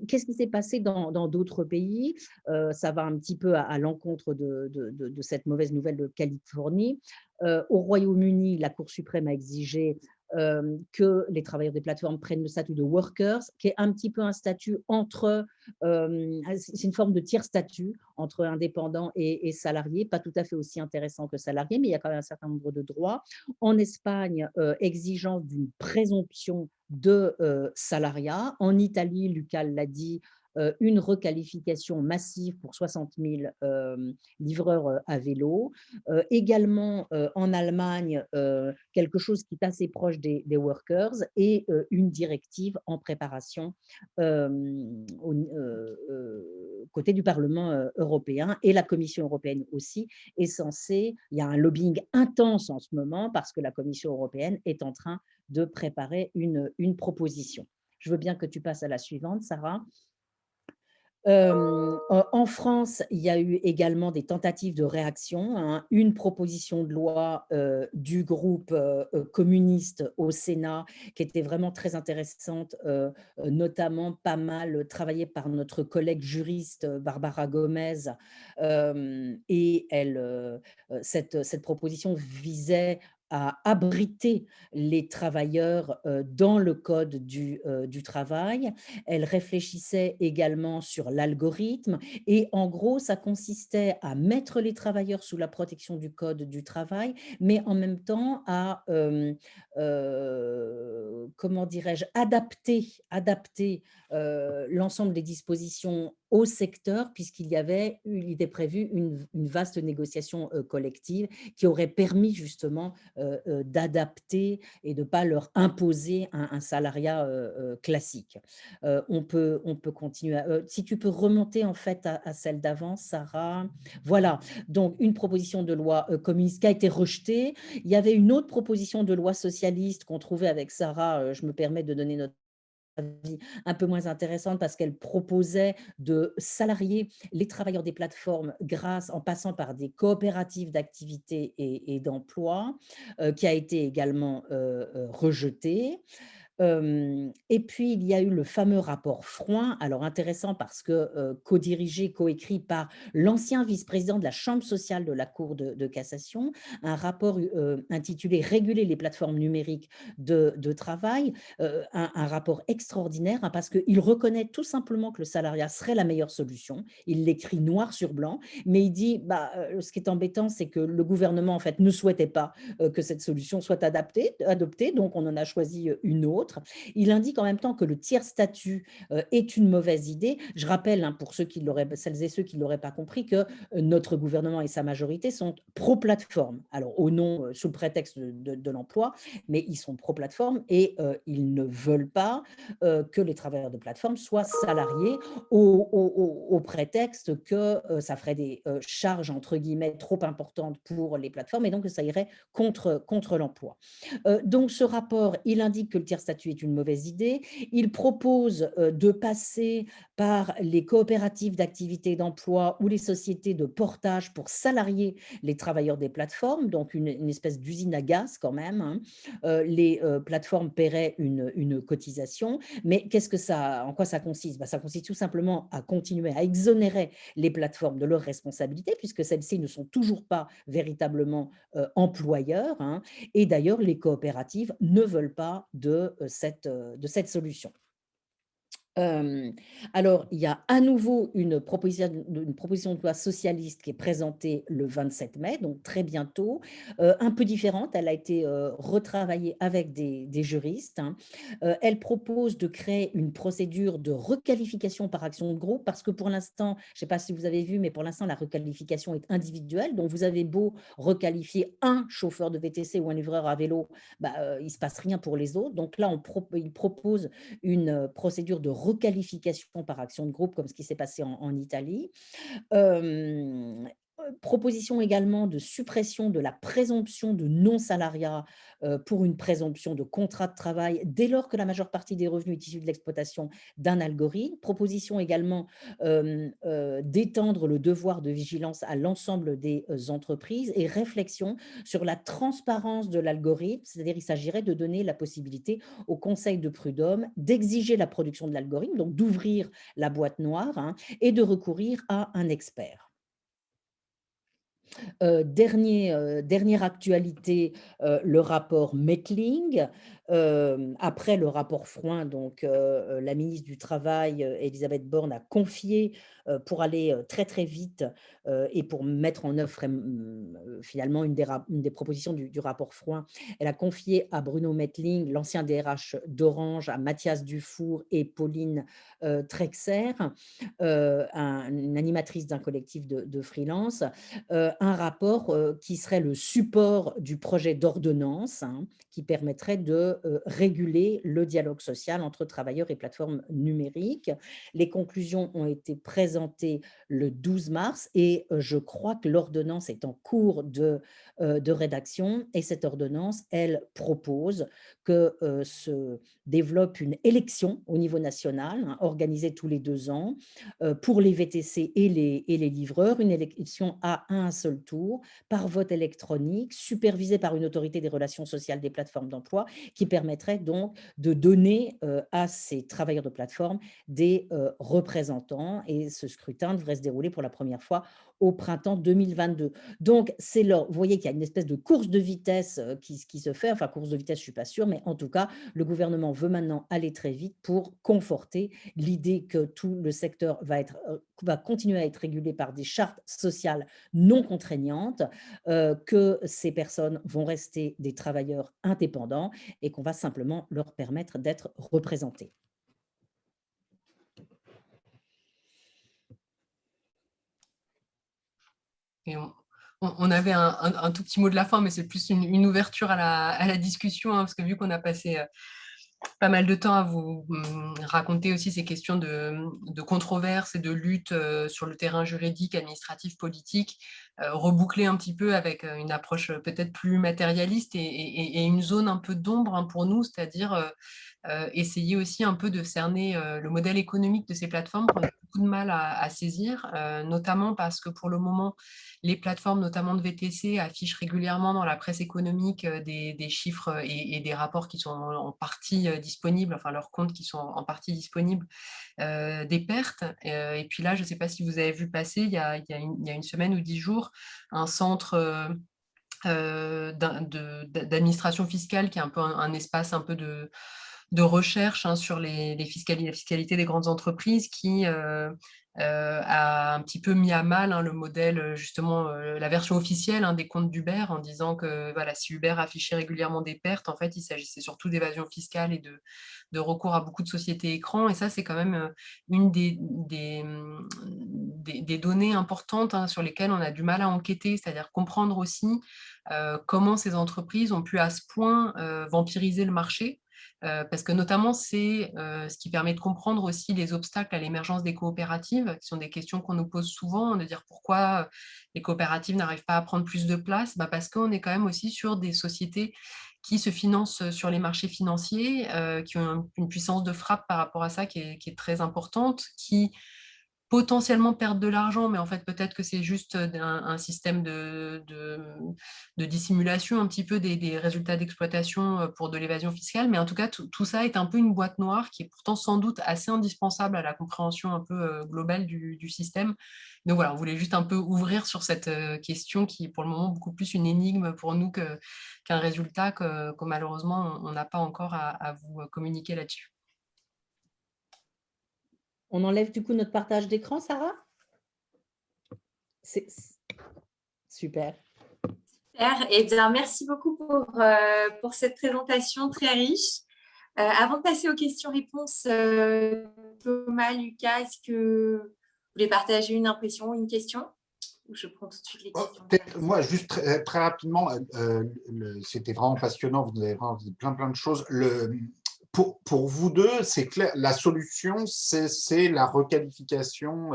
Qu'est-ce qui s'est passé dans d'autres pays? Ça va un petit peu à l'encontre de cette mauvaise nouvelle de Californie. Au Royaume-Uni, la Cour suprême a exigé que les travailleurs des plateformes prennent le statut de workers, qui est un petit peu un statut entre, c'est une forme de tiers-statut entre indépendants et salariés, pas tout à fait aussi intéressant que salariés, mais il y a quand même un certain nombre de droits. En Espagne, exigence d'une présomption de salariat. En Italie, Lucas l'a dit, une requalification massive pour 60 000 livreurs à vélo. Également en Allemagne, quelque chose qui est assez proche des workers, et une directive en préparation côté du Parlement européen, et la Commission européenne aussi est censée, il y a un lobbying intense en ce moment parce que la Commission européenne est en train de préparer une proposition. Je veux bien que tu passes à la suivante, Sarah. En France, il y a eu également des tentatives de réaction, hein. Une proposition de loi du groupe communiste au Sénat qui était vraiment très intéressante, notamment pas mal travaillée par notre collègue juriste Barbara Gomez. Et cette proposition visait à abriter les travailleurs dans le code du travail. Elle réfléchissait également sur l'algorithme, et en gros, ça consistait à mettre les travailleurs sous la protection du code du travail, mais en même temps à, comment dirais-je, adapter l'ensemble des dispositions au secteur, puisqu'il était prévu une vaste négociation collective qui aurait permis justement d'adapter et de ne pas leur imposer un salariat classique. On peut continuer. Si tu peux remonter en fait à celle d'avant, Sarah. Voilà, donc une proposition de loi communiste qui a été rejetée. Il y avait une autre proposition de loi socialiste qu'on trouvait avec Sarah, je me permets de donner notre avis, un peu moins intéressante, parce qu'elle proposait de salarier les travailleurs des plateformes en passant par des coopératives d'activité et d'emploi, qui a été également rejetée. Et puis, il y a eu le fameux rapport Frouin, alors intéressant parce que co-dirigé, coécrit par l'ancien vice-président de la Chambre sociale de la Cour de cassation, un rapport intitulé « Réguler les plateformes numériques de travail », un rapport extraordinaire, hein, parce qu'il reconnaît tout simplement que le salariat serait la meilleure solution. Il l'écrit noir sur blanc, mais il dit, ce qui est embêtant, c'est que le gouvernement en fait ne souhaitait pas que cette solution soit adoptée, donc on en a choisi une autre. Il indique en même temps que le tiers-statut est une mauvaise idée. Je rappelle, hein, pour celles et ceux qui ne l'auraient pas compris, que notre gouvernement et sa majorité sont pro-plateforme. Alors, sous le prétexte de l'emploi, mais ils sont pro-plateforme, et ils ne veulent pas que les travailleurs de plateforme soient salariés au prétexte que ça ferait des charges, entre guillemets, trop importantes pour les plateformes, et donc que ça irait contre l'emploi. Donc, ce rapport, il indique que le tiers-statut est une mauvaise idée. Il propose de passer par les coopératives d'activité et d'emploi ou les sociétés de portage pour salarier les travailleurs des plateformes, donc une espèce d'usine à gaz quand même, hein. Les plateformes paieraient une cotisation, mais en quoi ça consiste? Ça consiste tout simplement à continuer à exonérer les plateformes de leurs responsabilités, puisque celles-ci ne sont toujours pas véritablement employeurs, hein. Et d'ailleurs, les coopératives ne veulent pas de cette solution. Euh, alors, il y a à nouveau une proposition de loi socialiste qui est présentée le 27 mai, donc très bientôt, un peu différente. Elle a été retravaillée avec des juristes, hein. Elle propose de créer une procédure de requalification par action de groupe, parce que pour l'instant, je ne sais pas si vous avez vu, mais pour l'instant, la requalification est individuelle. Donc, vous avez beau requalifier un chauffeur de VTC ou un livreur à vélo, bah, il ne se passe rien pour les autres. Donc là, il propose une procédure de requalification par action de groupe, comme ce qui s'est passé en Italie. Proposition également de suppression de la présomption de non-salariat pour une présomption de contrat de travail dès lors que la majeure partie des revenus est issue de l'exploitation d'un algorithme. Proposition également d'étendre le devoir de vigilance à l'ensemble des entreprises et réflexion sur la transparence de l'algorithme, c'est-à-dire il s'agirait de donner la possibilité au Conseil de prud'homme d'exiger la production de l'algorithme, donc d'ouvrir la boîte noire, hein, et de recourir à un expert. Dernière actualité, le rapport Mettling. Après le rapport Frouin, donc la ministre du Travail, Elisabeth Borne, a confié, pour aller très très vite et pour mettre en œuvre finalement une des propositions du rapport Frouin, elle a confié à Bruno Mettling, l'ancien DRH d'Orange, à Mathias Dufour et Pauline Trexer, une animatrice d'un collectif de freelance, un rapport qui serait le support du projet d'ordonnance, hein, qui permettrait de réguler le dialogue social entre travailleurs et plateformes numériques. Les conclusions ont été présentées le 12 mars et je crois que l'ordonnance est en cours de rédaction, et cette ordonnance, elle propose que se développe une élection au niveau national, hein, organisée tous les 2 ans, pour les VTC et les livreurs, une élection à un seul tour, par vote électronique, supervisée par une autorité des relations sociales des plateformes d'emploi, qui permettrait donc de donner à ces travailleurs de plateforme des représentants. Et ce scrutin devrait se dérouler pour la première fois au printemps 2022. Donc, c'est là, vous voyez qu'il y a une espèce de course de vitesse qui se fait, enfin course de vitesse, je ne suis pas sûre, mais en tout cas, le gouvernement veut maintenant aller très vite pour conforter l'idée que tout le secteur va continuer à être régulé par des chartes sociales non contraignantes, que ces personnes vont rester des travailleurs indépendants et qu'on va simplement leur permettre d'être représentés.
Et on avait un tout petit mot de la fin, mais c'est plus une ouverture à la discussion, hein, parce que vu qu'on a passé pas mal de temps à vous raconter aussi ces questions de controverses et de lutte sur le terrain juridique, administratif, politique, reboucler un petit peu avec une approche peut-être plus matérialiste et une zone un peu d'ombre, hein, pour nous, c'est-à-dire essayer aussi un peu de cerner le modèle économique de ces plateformes qu'on a beaucoup de mal à saisir, notamment parce que pour le moment, les plateformes, notamment de VTC, affichent régulièrement dans la presse économique des chiffres et des rapports qui sont en partie disponibles, enfin leurs comptes qui sont en partie disponibles, des pertes. Et puis là, je ne sais pas si vous avez vu passer, il y a une semaine ou 10 jours, un centre d'administration fiscale qui est un peu un espace un peu de recherche, hein, sur la fiscalité des grandes entreprises, qui a un petit peu mis à mal, hein, le modèle, justement, la version officielle, hein, des comptes d'Uber, en disant que voilà, si Uber affichait régulièrement des pertes, en fait, il s'agissait surtout d'évasion fiscale et de recours à beaucoup de sociétés écrans. Et ça, c'est quand même une des données importantes, hein, sur lesquelles on a du mal à enquêter, c'est-à-dire comprendre aussi comment ces entreprises ont pu à ce point vampiriser le marché. Parce que notamment, c'est ce qui permet de comprendre aussi les obstacles à l'émergence des coopératives, qui sont des questions qu'on nous pose souvent, de dire pourquoi les coopératives n'arrivent pas à prendre plus de place. Parce qu'on est quand même aussi sur des sociétés qui se financent sur les marchés financiers, qui ont une puissance de frappe par rapport à ça qui est très importante, qui potentiellement perdre de l'argent, mais en fait, peut-être que c'est juste un système de dissimulation un petit peu des résultats d'exploitation pour de l'évasion fiscale. Mais en tout cas, tout ça est un peu une boîte noire qui est pourtant sans doute assez indispensable à la compréhension un peu globale du système. Donc voilà, on voulait juste un peu ouvrir sur cette question qui est pour le moment beaucoup plus une énigme pour nous qu'un résultat que malheureusement, on n'a pas encore à vous communiquer là-dessus.
On enlève du coup notre partage d'écran, Sarah? C'est super.
Super. Eh bien, merci beaucoup pour cette présentation très riche. Avant de passer aux questions-réponses, Thomas, Lucas, est-ce que vous voulez partager une impression, une question? Ou je prends tout de suite les questions.
Moi, juste très rapidement, c'était vraiment passionnant, vous avez vraiment dit plein de choses. Pour vous deux, c'est clair, la solution, c'est la requalification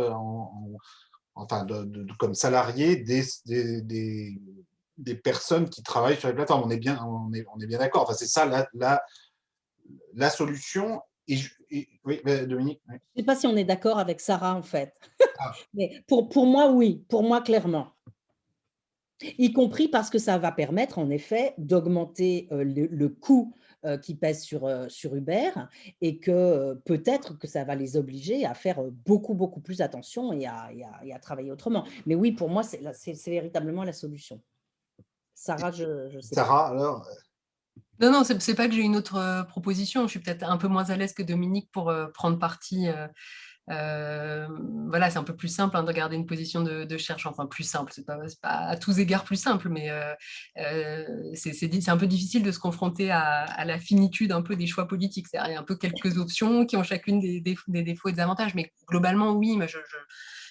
enfin, comme salarié des personnes qui travaillent sur les plateformes. On est bien d'accord. Enfin, c'est ça la solution. Oui, Dominique. Oui.
Je ne sais pas si on est d'accord avec Sarah, en fait.
Ah.
Mais pour moi, oui. Pour moi, clairement. Y compris parce que ça va permettre, en effet, d'augmenter le coût qui pèse sur Uber et que peut-être que ça va les obliger à faire beaucoup plus attention et à travailler autrement. Mais oui, pour moi, c'est véritablement la solution. Sarah, je sais
Sarah, alors
Non, c'est pas que j'ai une autre proposition. Je suis peut-être un peu moins à l'aise que Dominique pour prendre parti. Voilà, c'est un peu plus simple de garder une position de cherche. Enfin, plus simple, c'est pas à tous égards plus simple, mais c'est un peu difficile de se confronter à la finitude un peu des choix politiques. C'est-à-dire, il y a un peu quelques options qui ont chacune des défauts et des avantages, mais globalement, oui, mais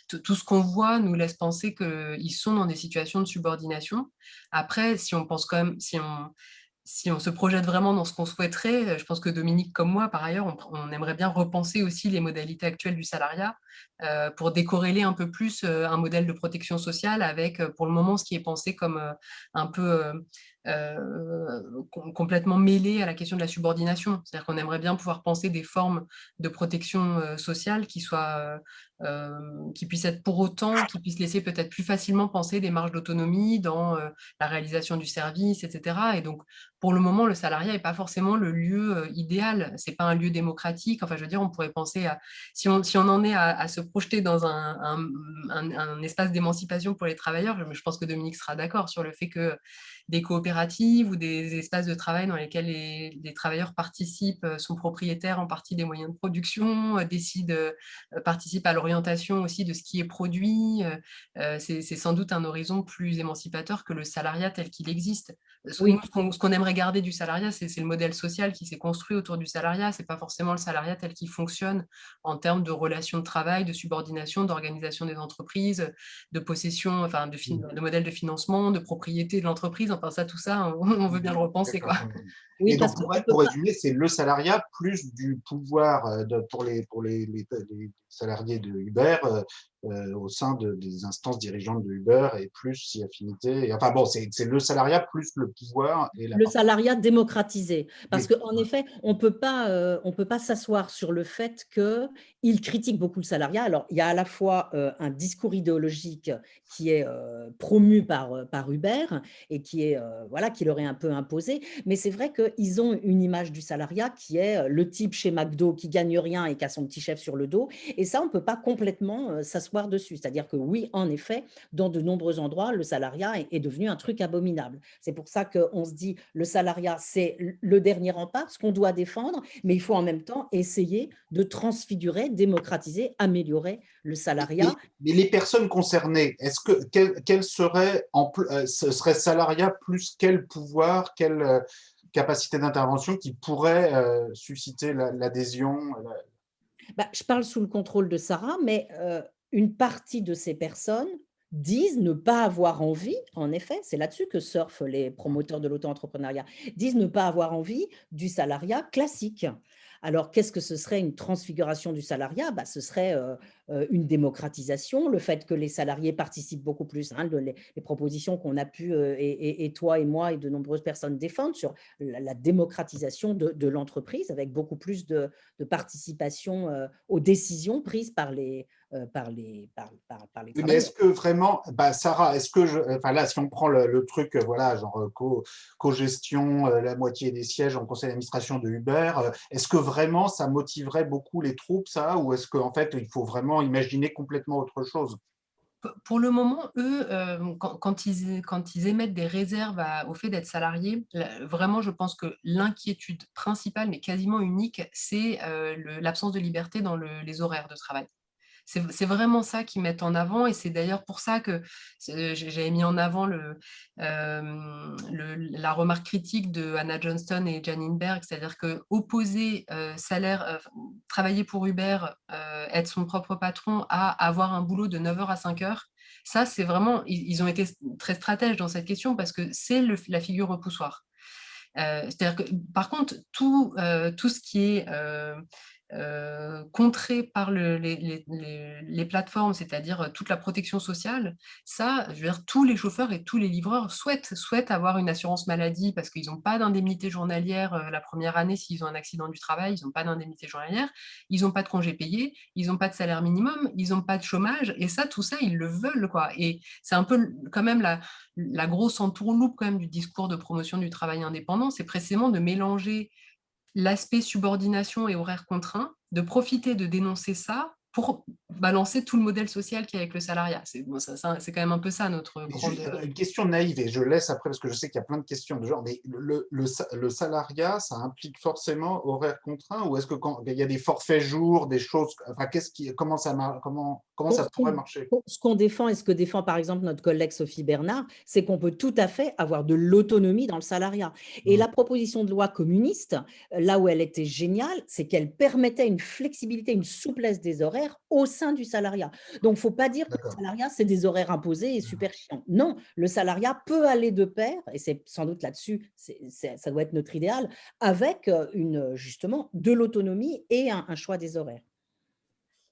tout ce qu'on voit nous laisse penser qu'ils sont dans des situations de subordination. Après, si on pense quand même, si on se projette vraiment dans ce qu'on souhaiterait, je pense que Dominique, comme moi, par ailleurs, on aimerait bien repenser aussi les modalités actuelles du salariat pour décorréler un peu plus un modèle de protection sociale avec, pour le moment, ce qui est pensé comme un peu complètement mêlé à la question de la subordination. C'est-à-dire qu'on aimerait bien pouvoir penser des formes de protection sociale qui puissent être pour autant, qui puissent laisser peut-être plus facilement penser des marges d'autonomie dans la réalisation du service, etc. Et donc, pour le moment, le salariat n'est pas forcément le lieu idéal. Ce n'est pas un lieu démocratique. Enfin, je veux dire, on pourrait penser à, si on en est à se projeter dans un espace d'émancipation pour les travailleurs, je pense que Dominique sera d'accord sur le fait que des coopératives ou des espaces de travail dans lesquels les travailleurs participent, sont propriétaires en partie des moyens de production, participent à l'orientation aussi de ce qui est produit. C'est sans doute un horizon plus émancipateur que le salariat tel qu'il existe.
Oui.
Ce qu'on aimerait garder du salariat, c'est le modèle social qui s'est construit autour du salariat. Ce n'est pas forcément le salariat tel qu'il fonctionne en termes de relations de travail, de subordination, d'organisation des entreprises, de possession, enfin de modèle de financement, de propriété de l'entreprise. Enfin, tout ça, on veut bien le repenser, quoi.
Oui,
et donc, pour résumer, c'est le salariat plus du pouvoir pour les salariés de Uber au sein des instances dirigeantes de Uber et plus si affinité. Enfin bon, c'est le salariat plus le pouvoir. Et
le salariat démocratisé. Parce
Oui.
qu'en effet, on peut pas s'asseoir sur le fait qu'il critique beaucoup le salariat. Alors, il y a à la fois un discours idéologique qui est promu par Uber et qui leur est un peu imposé. Mais c'est vrai qu'ils ont une image du salariat qui est le type chez McDo qui gagne rien et qui a son petit chef sur le dos. Et ça, on ne peut pas complètement s'asseoir dessus. C'est-à-dire que oui, en effet, dans de nombreux endroits, le salariat est devenu un truc abominable. C'est pour ça qu'on se dit le salariat, c'est le dernier rempart, ce qu'on doit défendre, mais il faut en même temps essayer de transfigurer, démocratiser, améliorer le salariat.
Mais les personnes concernées, quel serait ce serait salariat plus quel pouvoir, quelle capacité d'intervention qui pourrait susciter l'adhésion?
Je parle sous le contrôle de Sarah, mais une partie de ces personnes disent ne pas avoir envie, en effet, c'est là-dessus que surfent les promoteurs de l'auto-entrepreneuriat, disent ne pas avoir envie du salariat classique. Alors, qu'est-ce que ce serait une transfiguration du salariat? Ce serait une démocratisation, le fait que les salariés participent beaucoup plus, les propositions qu'on a pu, et toi et moi et de nombreuses personnes défendre sur la démocratisation de l'entreprise avec beaucoup plus de participation aux décisions prises par les
Mais
travailleurs.
est-ce que vraiment, Sarah, est-ce que là, si on prend le truc, voilà, genre co-gestion, la moitié des sièges en conseil d'administration de Uber, est-ce que vraiment ça motiverait beaucoup les troupes, ça, ou est-ce qu'en fait, il faut vraiment imaginer complètement autre chose?
pour le moment, eux, quand ils émettent des réserves au fait d'être salariés, vraiment, je pense que l'inquiétude principale, mais quasiment unique, c'est l'absence de liberté dans les horaires de travail. C'est vraiment ça qu'ils mettent en avant et c'est d'ailleurs pour ça que j'avais mis en avant la remarque critique de Hannah Johnston et Janine Berg, c'est-à-dire que opposer travailler pour Uber, être son propre patron à avoir un boulot de 9h à 5h, ça c'est vraiment, ils ont été très stratèges dans cette question parce que c'est la figure repoussoire. C'est-à-dire que par contre, tout ce qui est contré par les plateformes, c'est-à-dire toute la protection sociale, ça, je veux dire, tous les chauffeurs et tous les livreurs souhaitent avoir une assurance maladie parce qu'ils n'ont pas d'indemnité journalière la première année s'ils ont un accident du travail, ils n'ont pas d'indemnité journalière, ils n'ont pas de congés payés, ils n'ont pas de salaire minimum, ils n'ont pas de chômage, et ça, tout ça, ils le veulent, quoi. Et c'est un peu quand même la grosse entourloupe quand même du discours de promotion du travail indépendant, c'est précisément de mélanger l'aspect subordination et horaire contraint, de profiter de dénoncer ça pour balancer tout le modèle social qu'il y a avec le salariat. C'est quand même un peu ça notre grande...
Une question naïve, et je laisse après parce que je sais qu'il y a plein de questions de genre, mais le salariat, ça implique forcément horaire contraint ou est-ce que quand il y a des forfaits jours, des choses, enfin, comment ça pourrait marcher?
Ce qu'on défend et ce que défend par exemple notre collègue Sophie Bernard, c'est qu'on peut tout à fait avoir de l'autonomie dans le salariat. Et la proposition de loi communiste, là où elle était géniale, c'est qu'elle permettait une flexibilité, une souplesse des horaires au sein du salariat. Donc, il ne faut pas dire que le salariat, c'est des horaires imposés et super chiants. Non, le salariat peut aller de pair, et c'est sans doute là-dessus, ça doit être notre idéal, avec justement de l'autonomie et un choix des horaires.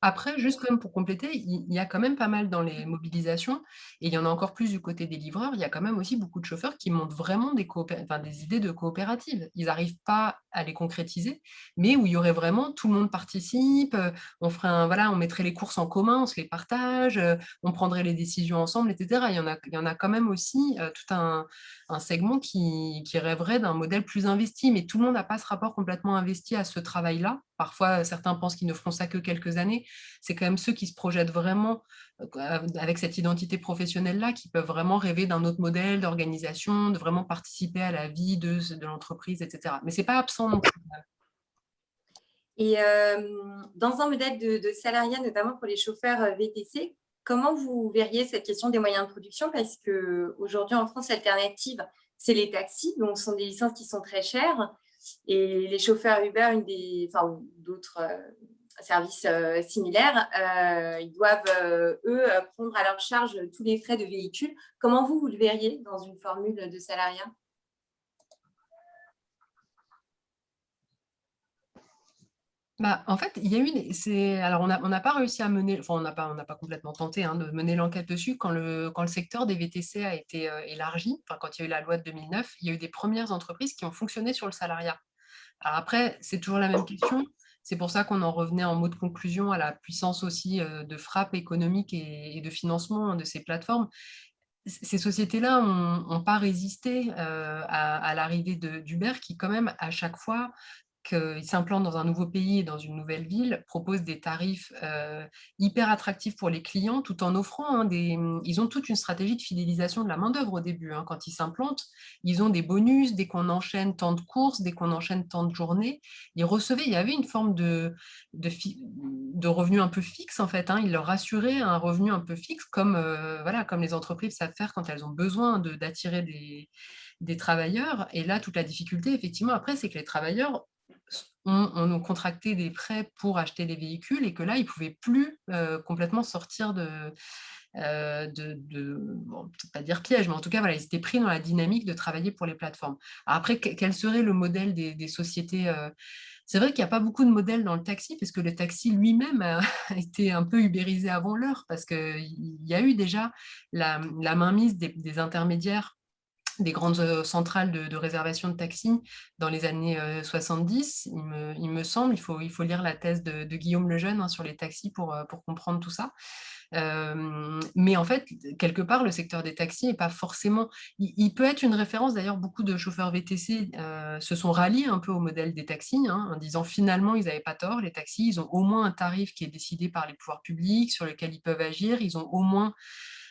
Après, juste quand même pour compléter, il y a quand même pas mal dans les mobilisations, et il y en a encore plus du côté des livreurs, il y a quand même aussi beaucoup de chauffeurs qui montent vraiment des idées de coopératives. Ils n'arrivent pas à les concrétiser, mais où il y aurait vraiment, tout le monde participe, on mettrait les courses en commun, on se les partage, on prendrait les décisions ensemble, etc. Il y en a quand même aussi tout un segment qui rêverait d'un modèle plus investi, mais tout le monde n'a pas ce rapport complètement investi à ce travail-là. Parfois, certains pensent qu'ils ne feront ça que quelques années. C'est quand même ceux qui se projettent vraiment avec cette identité professionnelle-là, qui peuvent vraiment rêver d'un autre modèle d'organisation, de vraiment participer à la vie de l'entreprise, etc. Mais ce n'est pas absent non plus.
Et dans un modèle de salariat, notamment pour les chauffeurs VTC, comment vous verriez cette question des moyens de production? Parce qu'aujourd'hui, en France, l'alternative, c'est les taxis, donc ce sont des licences qui sont très chères. Et les chauffeurs Uber, ou d'autres services similaires, ils doivent, eux, prendre à leur charge tous les frais de véhicule. Comment vous le verriez dans une formule de salariat?
En fait, il y a eu alors on n'a pas réussi à mener, enfin on n'a pas complètement tenté de mener l'enquête dessus quand le secteur des VTC a été élargi, enfin quand il y a eu la loi de 2009, il y a eu des premières entreprises qui ont fonctionné sur le salariat. Alors après, c'est toujours la même question. C'est pour ça qu'on en revenait en mot de conclusion à la puissance aussi de frappe économique et de financement de ces plateformes. Ces sociétés-là n'ont pas résisté à l'arrivée d'Uber qui, quand même, à chaque fois qu'ils s'implantent dans un nouveau pays et dans une nouvelle ville, proposent des tarifs hyper attractifs pour les clients, tout en offrant ils ont toute une stratégie de fidélisation de la main-d'œuvre au début. Quand ils s'implantent, ils ont des bonus dès qu'on enchaîne tant de courses, dès qu'on enchaîne tant de journées. Il y avait une forme de revenu un peu fixe, en fait. Ils leur assuraient un revenu un peu fixe, comme les entreprises savent faire quand elles ont besoin d'attirer des travailleurs. Et là, toute la difficulté, effectivement, après, c'est que les travailleurs ont contracté des prêts pour acheter des véhicules et que là, ils ne pouvaient plus complètement sortir bon, peut-être pas dire piège, mais en tout cas, voilà, ils étaient pris dans la dynamique de travailler pour les plateformes. Alors après, quel serait le modèle des sociétés C'est vrai qu'il n'y a pas beaucoup de modèles dans le taxi, parce que le taxi lui-même a été un peu ubérisé avant l'heure, parce qu'il y a eu déjà la mainmise des intermédiaires, des grandes centrales de réservation de taxis dans les années 70, il me semble. Il faut lire la thèse de Guillaume Lejeune sur les taxis pour comprendre tout ça. Mais en fait, quelque part, le secteur des taxis n'est pas forcément... Il peut être une référence, d'ailleurs, beaucoup de chauffeurs VTC se sont ralliés un peu au modèle des taxis, hein, en disant finalement ils n'avaient pas tort, les taxis, ils ont au moins un tarif qui est décidé par les pouvoirs publics, sur lequel ils peuvent agir, ils ont au moins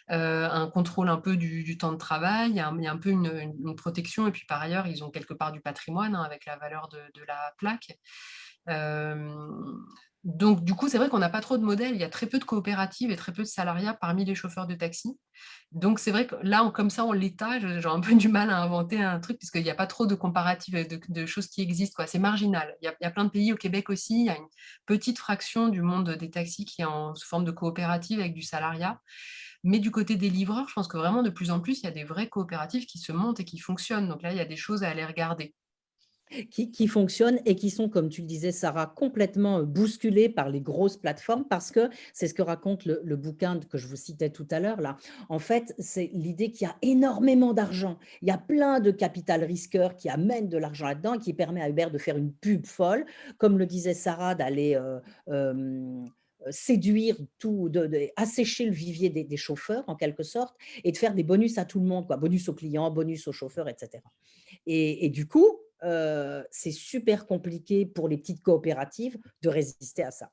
un contrôle un peu du temps de travail, il y a un peu une protection, et puis par ailleurs, ils ont quelque part du patrimoine, hein, avec la valeur de la plaque. Donc du coup, c'est vrai qu'on n'a pas trop de modèles, il y a très peu de coopératives et très peu de salariat parmi les chauffeurs de taxi. Donc c'est vrai que là, comme ça, en l'état, j'ai un peu du mal à inventer un truc, puisqu'il n'y a pas trop de comparatifs de choses qui existent, quoi. C'est marginal. Il y a plein de pays, au Québec aussi, il y a une petite fraction du monde des taxis qui est sous forme de coopérative avec du salariat. Mais du côté des livreurs, je pense que vraiment de plus en plus, il y a des vraies coopératives qui se montent et qui fonctionnent. Donc là, il y a des choses à aller regarder.
Qui fonctionnent et qui sont, comme tu le disais, Sarah, complètement bousculés par les grosses plateformes, parce que c'est ce que raconte le bouquin que je vous citais tout à l'heure là. En fait, c'est l'idée qu'il y a énormément d'argent. Il y a plein de capital risqueurs qui amènent de l'argent là-dedans et qui permet à Uber de faire une pub folle, comme le disait Sarah, d'aller séduire tout, assécher le vivier des chauffeurs en quelque sorte, et de faire des bonus à tout le monde, quoi. Bonus aux clients, bonus aux chauffeurs, etc. Et du coup, c'est super compliqué pour les petites coopératives de résister à ça.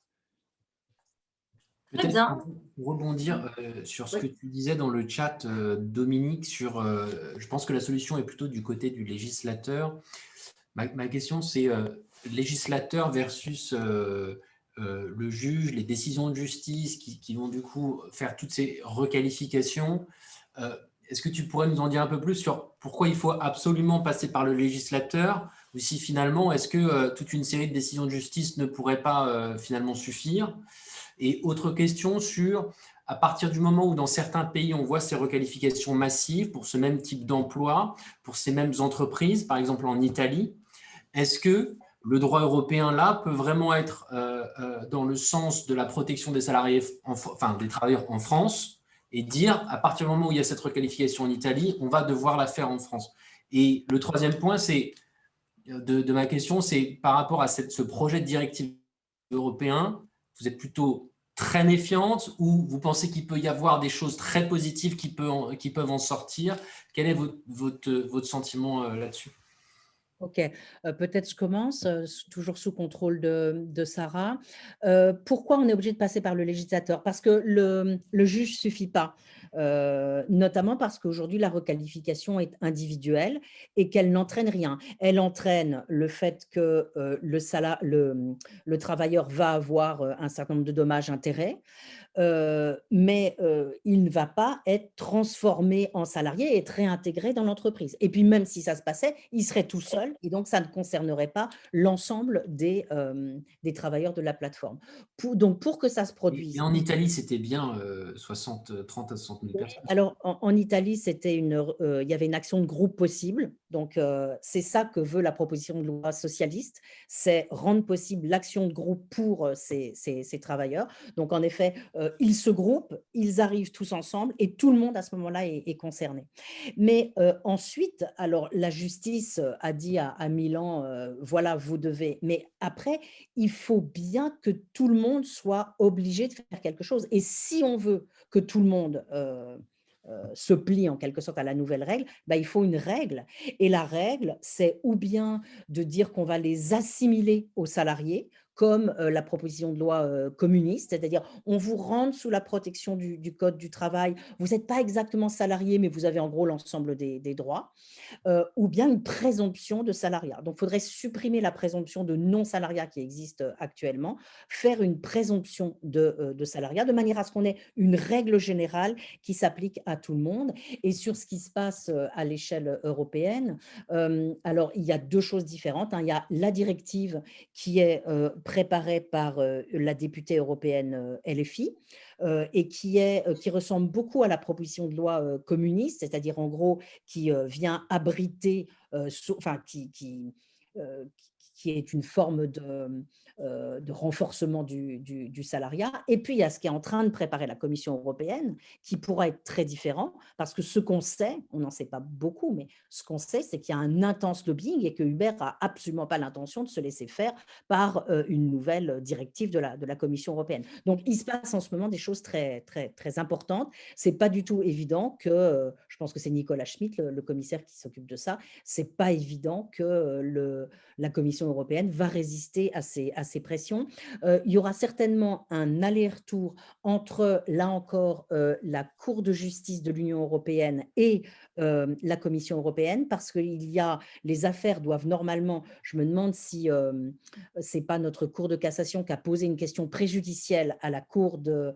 Très
Peut-être
bien.
pour rebondir sur ce que tu disais dans le chat, Dominique, je pense que la solution est plutôt du côté du législateur. Ma question, c'est législateur versus le juge, les décisions de justice qui vont du coup faire toutes ces requalifications. Est-ce que tu pourrais nous en dire un peu plus sur pourquoi il faut absolument passer par le législateur, ou si finalement, est-ce que toute une série de décisions de justice ne pourrait pas finalement suffire? Et autre question sur, à partir du moment où dans certains pays, on voit ces requalifications massives pour ce même type d'emploi, pour ces mêmes entreprises, par exemple en Italie, est-ce que le droit européen là peut vraiment être dans le sens de la protection des salariés, enfin des travailleurs en France, et dire à partir du moment où il y a cette requalification en Italie, on va devoir la faire en France? Et le troisième point, c'est de ma question, c'est par rapport à ce projet de directive européen, vous êtes plutôt très méfiante ou vous pensez qu'il peut y avoir des choses très positives qui peuvent en sortir? Quel est votre sentiment là-dessus?
Ok, peut-être je commence, toujours sous contrôle de Sarah. Pourquoi on est obligé de passer par le législateur? Parce que le juge ne suffit pas, notamment parce qu'aujourd'hui, la requalification est individuelle et qu'elle n'entraîne rien. Elle entraîne le fait que le travailleur va avoir un certain nombre de dommages-intérêts, mais il ne va pas être transformé en salarié et être réintégré dans l'entreprise. Et puis même si ça se passait, il serait tout seul et donc ça ne concernerait pas l'ensemble des travailleurs de la plateforme. Donc pour que ça se
Et
produise,
en Italie, c'était bien 30 à 60 000 personnes.
alors, en Italie, il y avait une action de groupe possible. Donc, c'est ça que veut la proposition de loi socialiste, c'est rendre possible l'action de groupe pour ces travailleurs. Donc, en effet, ils se groupent, ils arrivent tous ensemble et tout le monde à ce moment-là est concerné. Mais ensuite, alors la justice a dit à Milan, voilà, vous devez. Mais après, il faut bien que tout le monde soit obligé de faire quelque chose. Et si on veut que tout le monde se plie en quelque sorte à la nouvelle règle, bah, il faut une règle. Et la règle, c'est ou bien de dire qu'on va les assimiler aux salariés, comme la proposition de loi communiste, c'est-à-dire on vous rentre sous la protection du Code du travail, vous n'êtes pas exactement salarié, mais vous avez en gros l'ensemble des droits, ou bien une présomption de salariat. Donc, il faudrait supprimer la présomption de non-salariat qui existe actuellement, faire une présomption de salariat, de manière à ce qu'on ait une règle générale qui s'applique à tout le monde. Et sur ce qui se passe à l'échelle européenne, alors il y a deux choses différentes, hein. Il y a la directive qui est préparée par la députée européenne LFI, et qui ressemble beaucoup à la proposition de loi communiste, c'est-à-dire en gros qui vient abriter, enfin qui est une forme de renforcement du salariat. Et puis, il y a ce qui est en train de préparer la Commission européenne, qui pourra être très différent, parce que ce qu'on sait, on n'en sait pas beaucoup, mais ce qu'on sait, c'est qu'il y a un intense lobbying et que Uber n'a absolument pas l'intention de se laisser faire par une nouvelle directive de la Commission européenne. Donc, il se passe en ce moment des choses très, très, très importantes. Ce n'est pas du tout évident que, je pense que c'est Nicolas Schmit, le commissaire qui s'occupe de ça, ce n'est pas évident que la Commission européenne va résister à ces pressions. Il y aura certainement un aller-retour entre, là encore, la Cour de justice de l'Union européenne et la Commission européenne, parce que les affaires doivent normalement, je me demande si ce n'est pas notre Cour de cassation qui a posé une question préjudicielle à la Cour de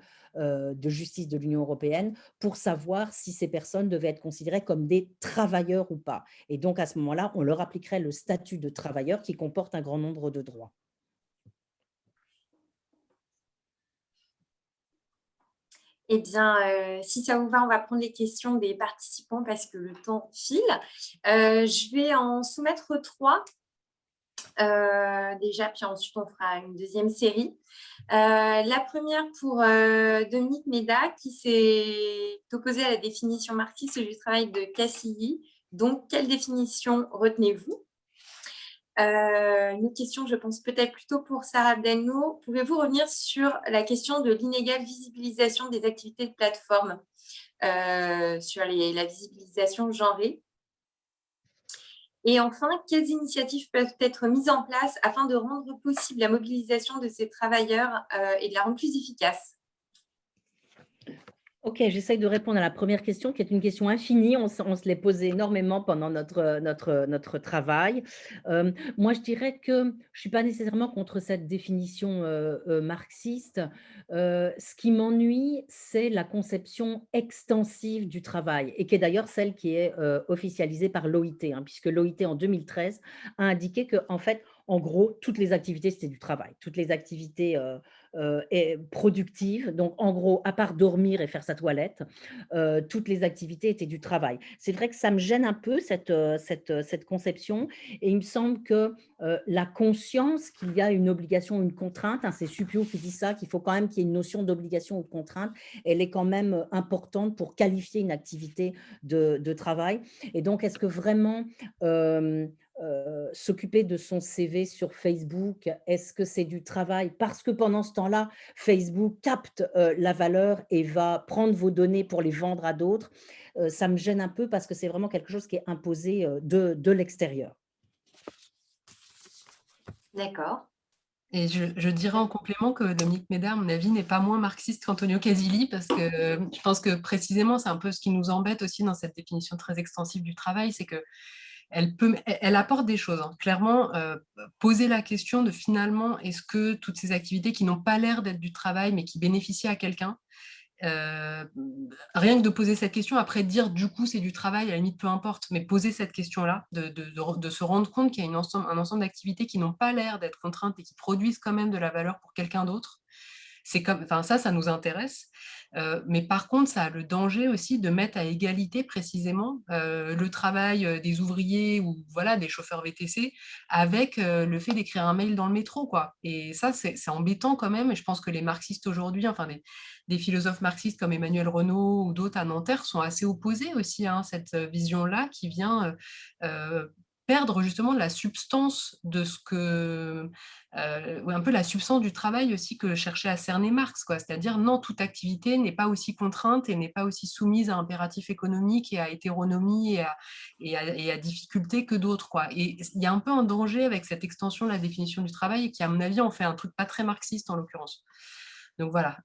justice de l'Union européenne pour savoir si ces personnes devaient être considérées comme des travailleurs ou pas. Et donc, à ce moment-là, on leur appliquerait le statut de travailleur qui comporte un grand nombre de droits.
Eh bien, si ça vous va, on va prendre les questions des participants parce que le temps file. Je vais en soumettre 3 déjà, puis ensuite on fera une deuxième série. La première pour Dominique Méda, qui s'est opposée à la définition marxiste du travail de Cassilly. Donc, quelle définition retenez-vous? Une autre question, je pense peut-être plutôt pour Sarah Abdelnour. Pouvez-vous revenir sur la question de l'inégale visibilisation des activités de plateforme, sur la visibilisation genrée? Et enfin, quelles initiatives peuvent être mises en place afin de rendre possible la mobilisation de ces travailleurs et de la rendre plus efficace?
Ok, j'essaye de répondre à la première question, qui est une question infinie. On se l'est posée énormément pendant notre travail. Moi, je dirais que je ne suis pas nécessairement contre cette définition marxiste. Ce qui m'ennuie, c'est la conception extensive du travail, et qui est d'ailleurs celle qui est officialisée par l'OIT, puisque l'OIT, en 2013, a indiqué que, en fait, en gros, toutes les activités, c'était du travail. Toutes les activités productives. Donc, en gros, à part dormir et faire sa toilette, toutes les activités étaient du travail. C'est vrai que ça me gêne un peu, cette conception. Et il me semble que la conscience qu'il y a une obligation, une contrainte, c'est Suppiot qui dit ça, qu'il faut quand même qu'il y ait une notion d'obligation ou de contrainte, elle est quand même importante pour qualifier une activité de travail. Et donc, est-ce que vraiment s'occuper de son CV sur Facebook, est-ce que c'est du travail? Parce que pendant ce temps-là, Facebook capte la valeur et va prendre vos données pour les vendre à d'autres. Ça me gêne un peu parce que c'est vraiment quelque chose qui est imposé de l'extérieur.
D'accord.
Et je dirais en complément que Dominique Méda, à mon avis, n'est pas moins marxiste qu'Antonio Casilli, parce que je pense que précisément, c'est un peu ce qui nous embête aussi dans cette définition très extensive du travail, c'est qu'elle apporte des choses. Clairement, poser la question de finalement, est-ce que toutes ces activités qui n'ont pas l'air d'être du travail, mais qui bénéficient à quelqu'un, rien que de poser cette question, après dire du coup c'est du travail, à la limite peu importe, mais poser cette question-là, de se rendre compte qu'il y a un ensemble d'activités qui n'ont pas l'air d'être contraintes et qui produisent quand même de la valeur pour quelqu'un d'autre, ça nous intéresse. Mais par contre, ça a le danger aussi de mettre à égalité précisément le travail des ouvriers ou voilà, des chauffeurs VTC avec le fait d'écrire un mail dans le métro, quoi. Et ça, c'est embêtant quand même. Et je pense que les marxistes aujourd'hui, enfin des philosophes marxistes comme Emmanuel Renaud ou d'autres à Nanterre sont assez opposés aussi à cette vision-là qui vient perdre justement la substance de ce que un peu la substance du travail aussi que cherchait à cerner Marx, quoi. C'est-à-dire non, toute activité n'est pas aussi contrainte et n'est pas aussi soumise à impératifs économiques et à hétéronomie et à difficulté que d'autres, quoi. Et il y a un peu un danger avec cette extension de la définition du travail qui, à mon avis, en fait un truc pas très marxiste en l'occurrence. Donc voilà,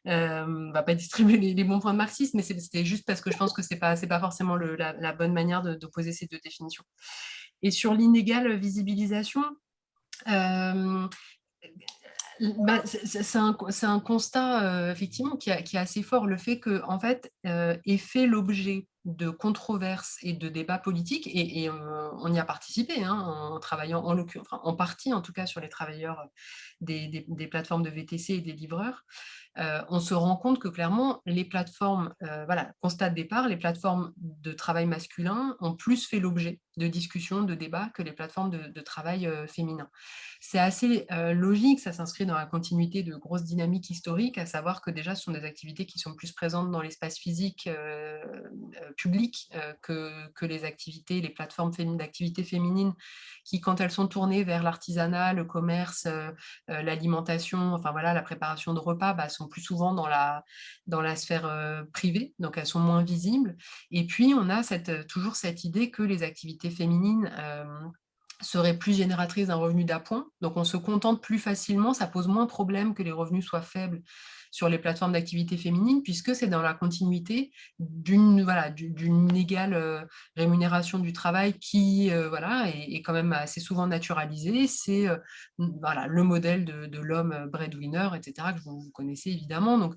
on va pas distribuer les bons points de marxisme, mais c'était juste parce que je pense que c'est pas forcément la bonne manière d'opposer ces deux définitions. Et sur l'inégale visibilisation, c'est un constat effectivement qui est assez fort, le fait que en fait, ait fait l'objet de controverses et de débats politiques, et on y a participé, hein, en travaillant en partie en tout cas sur les travailleurs des plateformes de VTC et des livreurs. On se rend compte que clairement, les plateformes, voilà, constat de départ, les plateformes de travail masculin ont plus fait l'objet de discussions, de débats que les plateformes de travail féminin. C'est assez logique, ça s'inscrit dans la continuité de grosses dynamiques historiques, à savoir que déjà, ce sont des activités qui sont plus présentes dans l'espace physique public que les activités, les plateformes d'activités féminines qui, quand elles sont tournées vers l'artisanat, le commerce, l'alimentation, enfin voilà, la préparation de repas, sont plus souvent dans la sphère privée, donc elles sont moins visibles. Et puis, on a toujours cette idée que les activités féminines seraient plus génératrices d'un revenu d'appoint, donc on se contente plus facilement, ça pose moins de problème que les revenus soient faibles sur les plateformes d'activité féminine, puisque c'est dans la continuité d'une égale rémunération du travail qui est quand même assez souvent naturalisée. C'est le modèle de l'homme breadwinner, etc., que vous connaissez évidemment. Donc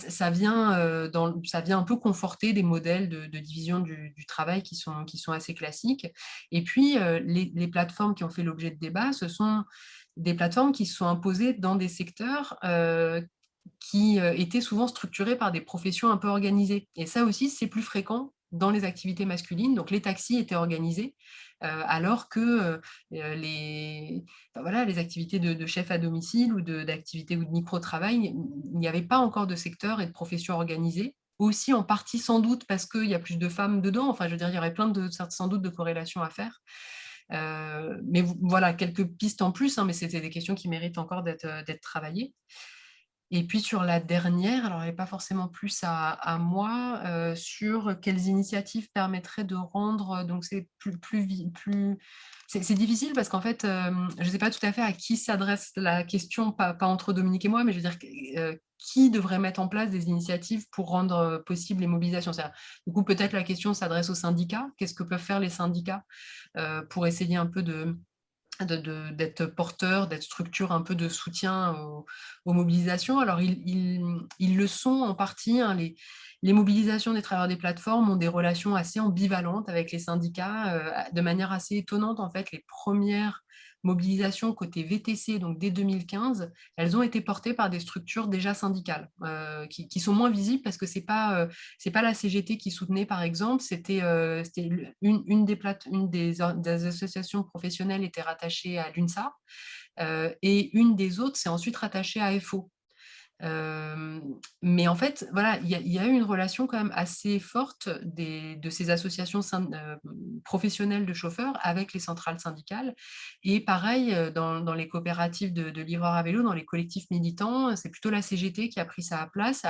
ça vient un peu conforter des modèles de division du travail qui sont assez classiques. Et puis, les plateformes qui ont fait l'objet de débats, ce sont des plateformes qui se sont imposées dans des secteurs qui étaient souvent structurés par des professions un peu organisées. Et ça aussi, c'est plus fréquent dans les activités masculines. Donc, les taxis étaient organisés, alors que les activités de chef à domicile ou d'activités ou de micro-travail, il n'y avait pas encore de secteur et de profession organisée. Aussi en partie sans doute parce qu'il y a plus de femmes dedans. Enfin, je veux dire, il y aurait sans doute de corrélations à faire. Mais voilà, quelques pistes en plus, hein, mais c'était des questions qui méritent encore d'être travaillées. Et puis sur la dernière, alors elle n'est pas forcément plus à moi, sur quelles initiatives permettraient de rendre, donc c'est c'est difficile parce qu'en fait, je ne sais pas tout à fait à qui s'adresse la question, pas entre Dominique et moi, mais je veux dire, qui devrait mettre en place des initiatives pour rendre possible les mobilisations. Du coup, peut-être la question s'adresse aux syndicats. Qu'est-ce que peuvent faire les syndicats pour essayer un peu d'être porteur, d'être structure un peu de soutien aux mobilisations. Alors, ils le sont en partie. Hein, les mobilisations des travailleurs des plateformes ont des relations assez ambivalentes avec les syndicats, de manière assez étonnante. En fait, les premières mobilisations côté VTC, donc dès 2015, elles ont été portées par des structures déjà syndicales, qui sont moins visibles parce que c'est pas la CGT qui soutenait, par exemple, c'était une des associations professionnelles était rattachée à l'UNSA, et une des autres s'est ensuite rattachée à FO. Mais en fait, voilà, il y a eu une relation quand même assez forte de ces associations professionnelles de chauffeurs avec les centrales syndicales. Et pareil, dans les coopératives de livreurs à vélo, dans les collectifs militants, c'est plutôt la CGT qui a pris sa place,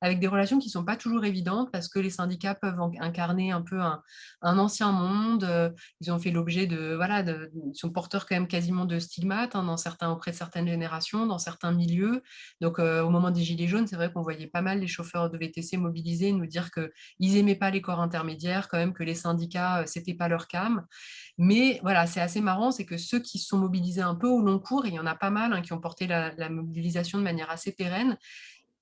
avec des relations qui ne sont pas toujours évidentes, parce que les syndicats peuvent incarner un peu un ancien monde. Ils ont fait l'objet ils sont porteurs quand même quasiment de stigmates, hein, auprès de certaines générations, dans certains milieux. Donc, au moment des Gilets jaunes, c'est vrai qu'on voyait pas mal les chauffeurs de VTC mobilisés nous dire qu'ils n'aimaient pas les corps intermédiaires, quand même que les syndicats, c'était pas leur came. Mais voilà, c'est assez marrant, c'est que ceux qui se sont mobilisés un peu au long cours, et il y en a pas mal, hein, qui ont porté la mobilisation de manière assez pérenne,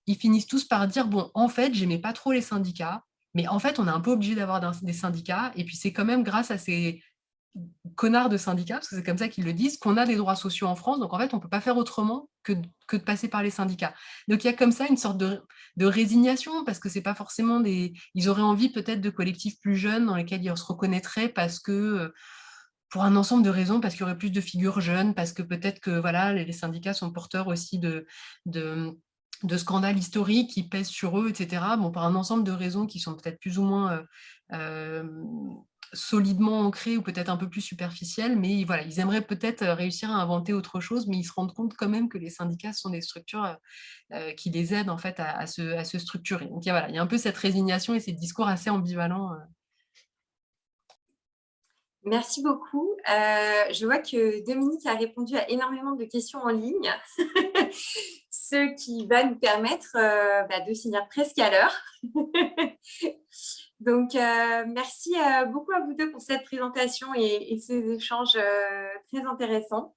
ils finissent tous par dire, bon, en fait, j'aimais pas trop les syndicats, mais en fait, on est un peu obligé d'avoir des syndicats, et puis c'est quand même grâce à ces connards de syndicats, parce que c'est comme ça qu'ils le disent, qu'on a des droits sociaux en France. Donc, en fait, on ne peut pas faire autrement que de passer par les syndicats. Donc, il y a comme ça une sorte de résignation, parce que c'est pas forcément ils auraient envie peut-être de collectifs plus jeunes dans lesquels ils se reconnaîtraient, parce que pour un ensemble de raisons, parce qu'il y aurait plus de figures jeunes, parce que peut-être que voilà, les syndicats sont porteurs aussi de scandales historiques qui pèsent sur eux, etc. Bon, par un ensemble de raisons qui sont peut-être plus ou moins solidement ancrées ou peut-être un peu plus superficielles, mais voilà, ils aimeraient peut-être réussir à inventer autre chose, mais ils se rendent compte quand même que les syndicats sont des structures qui les aident en fait à se structurer. Donc il y a un peu cette résignation et ces discours assez ambivalents.
Merci beaucoup. Je vois que Dominique a répondu à énormément de questions en ligne, ce qui va nous permettre de finir presque à l'heure. Donc, merci beaucoup à vous deux pour cette présentation et ces échanges très intéressants.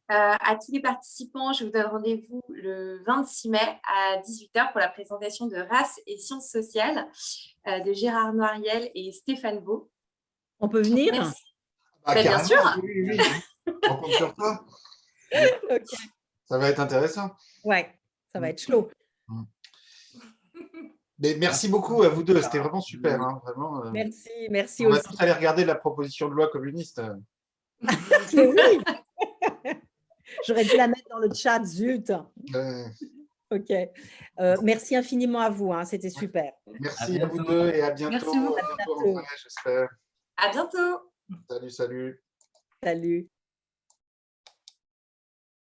À tous les participants, je vous donne rendez-vous le 26 mai à 18h pour la présentation de Race et sciences sociales de Gérard Noiriel et Stéphane Beau.
On peut venir?
Merci.
Ah,
Bien
carrément,
sûr.
oui. On compte sur toi.
Ok.
Ça va être intéressant.
Ouais, ça va être chaud.
Mais merci beaucoup à vous deux, c'était vraiment super. Hein, vraiment,
Merci
on va
aussi.
tous aller regarder la proposition de loi communiste.
Mais oui. J'aurais dû la mettre dans le chat, zut. Ok. Merci infiniment à vous, hein, c'était super.
Merci à vous deux et à bientôt.
Merci beaucoup.
À bientôt, j'espère.
À bientôt.
Salut.
Salut.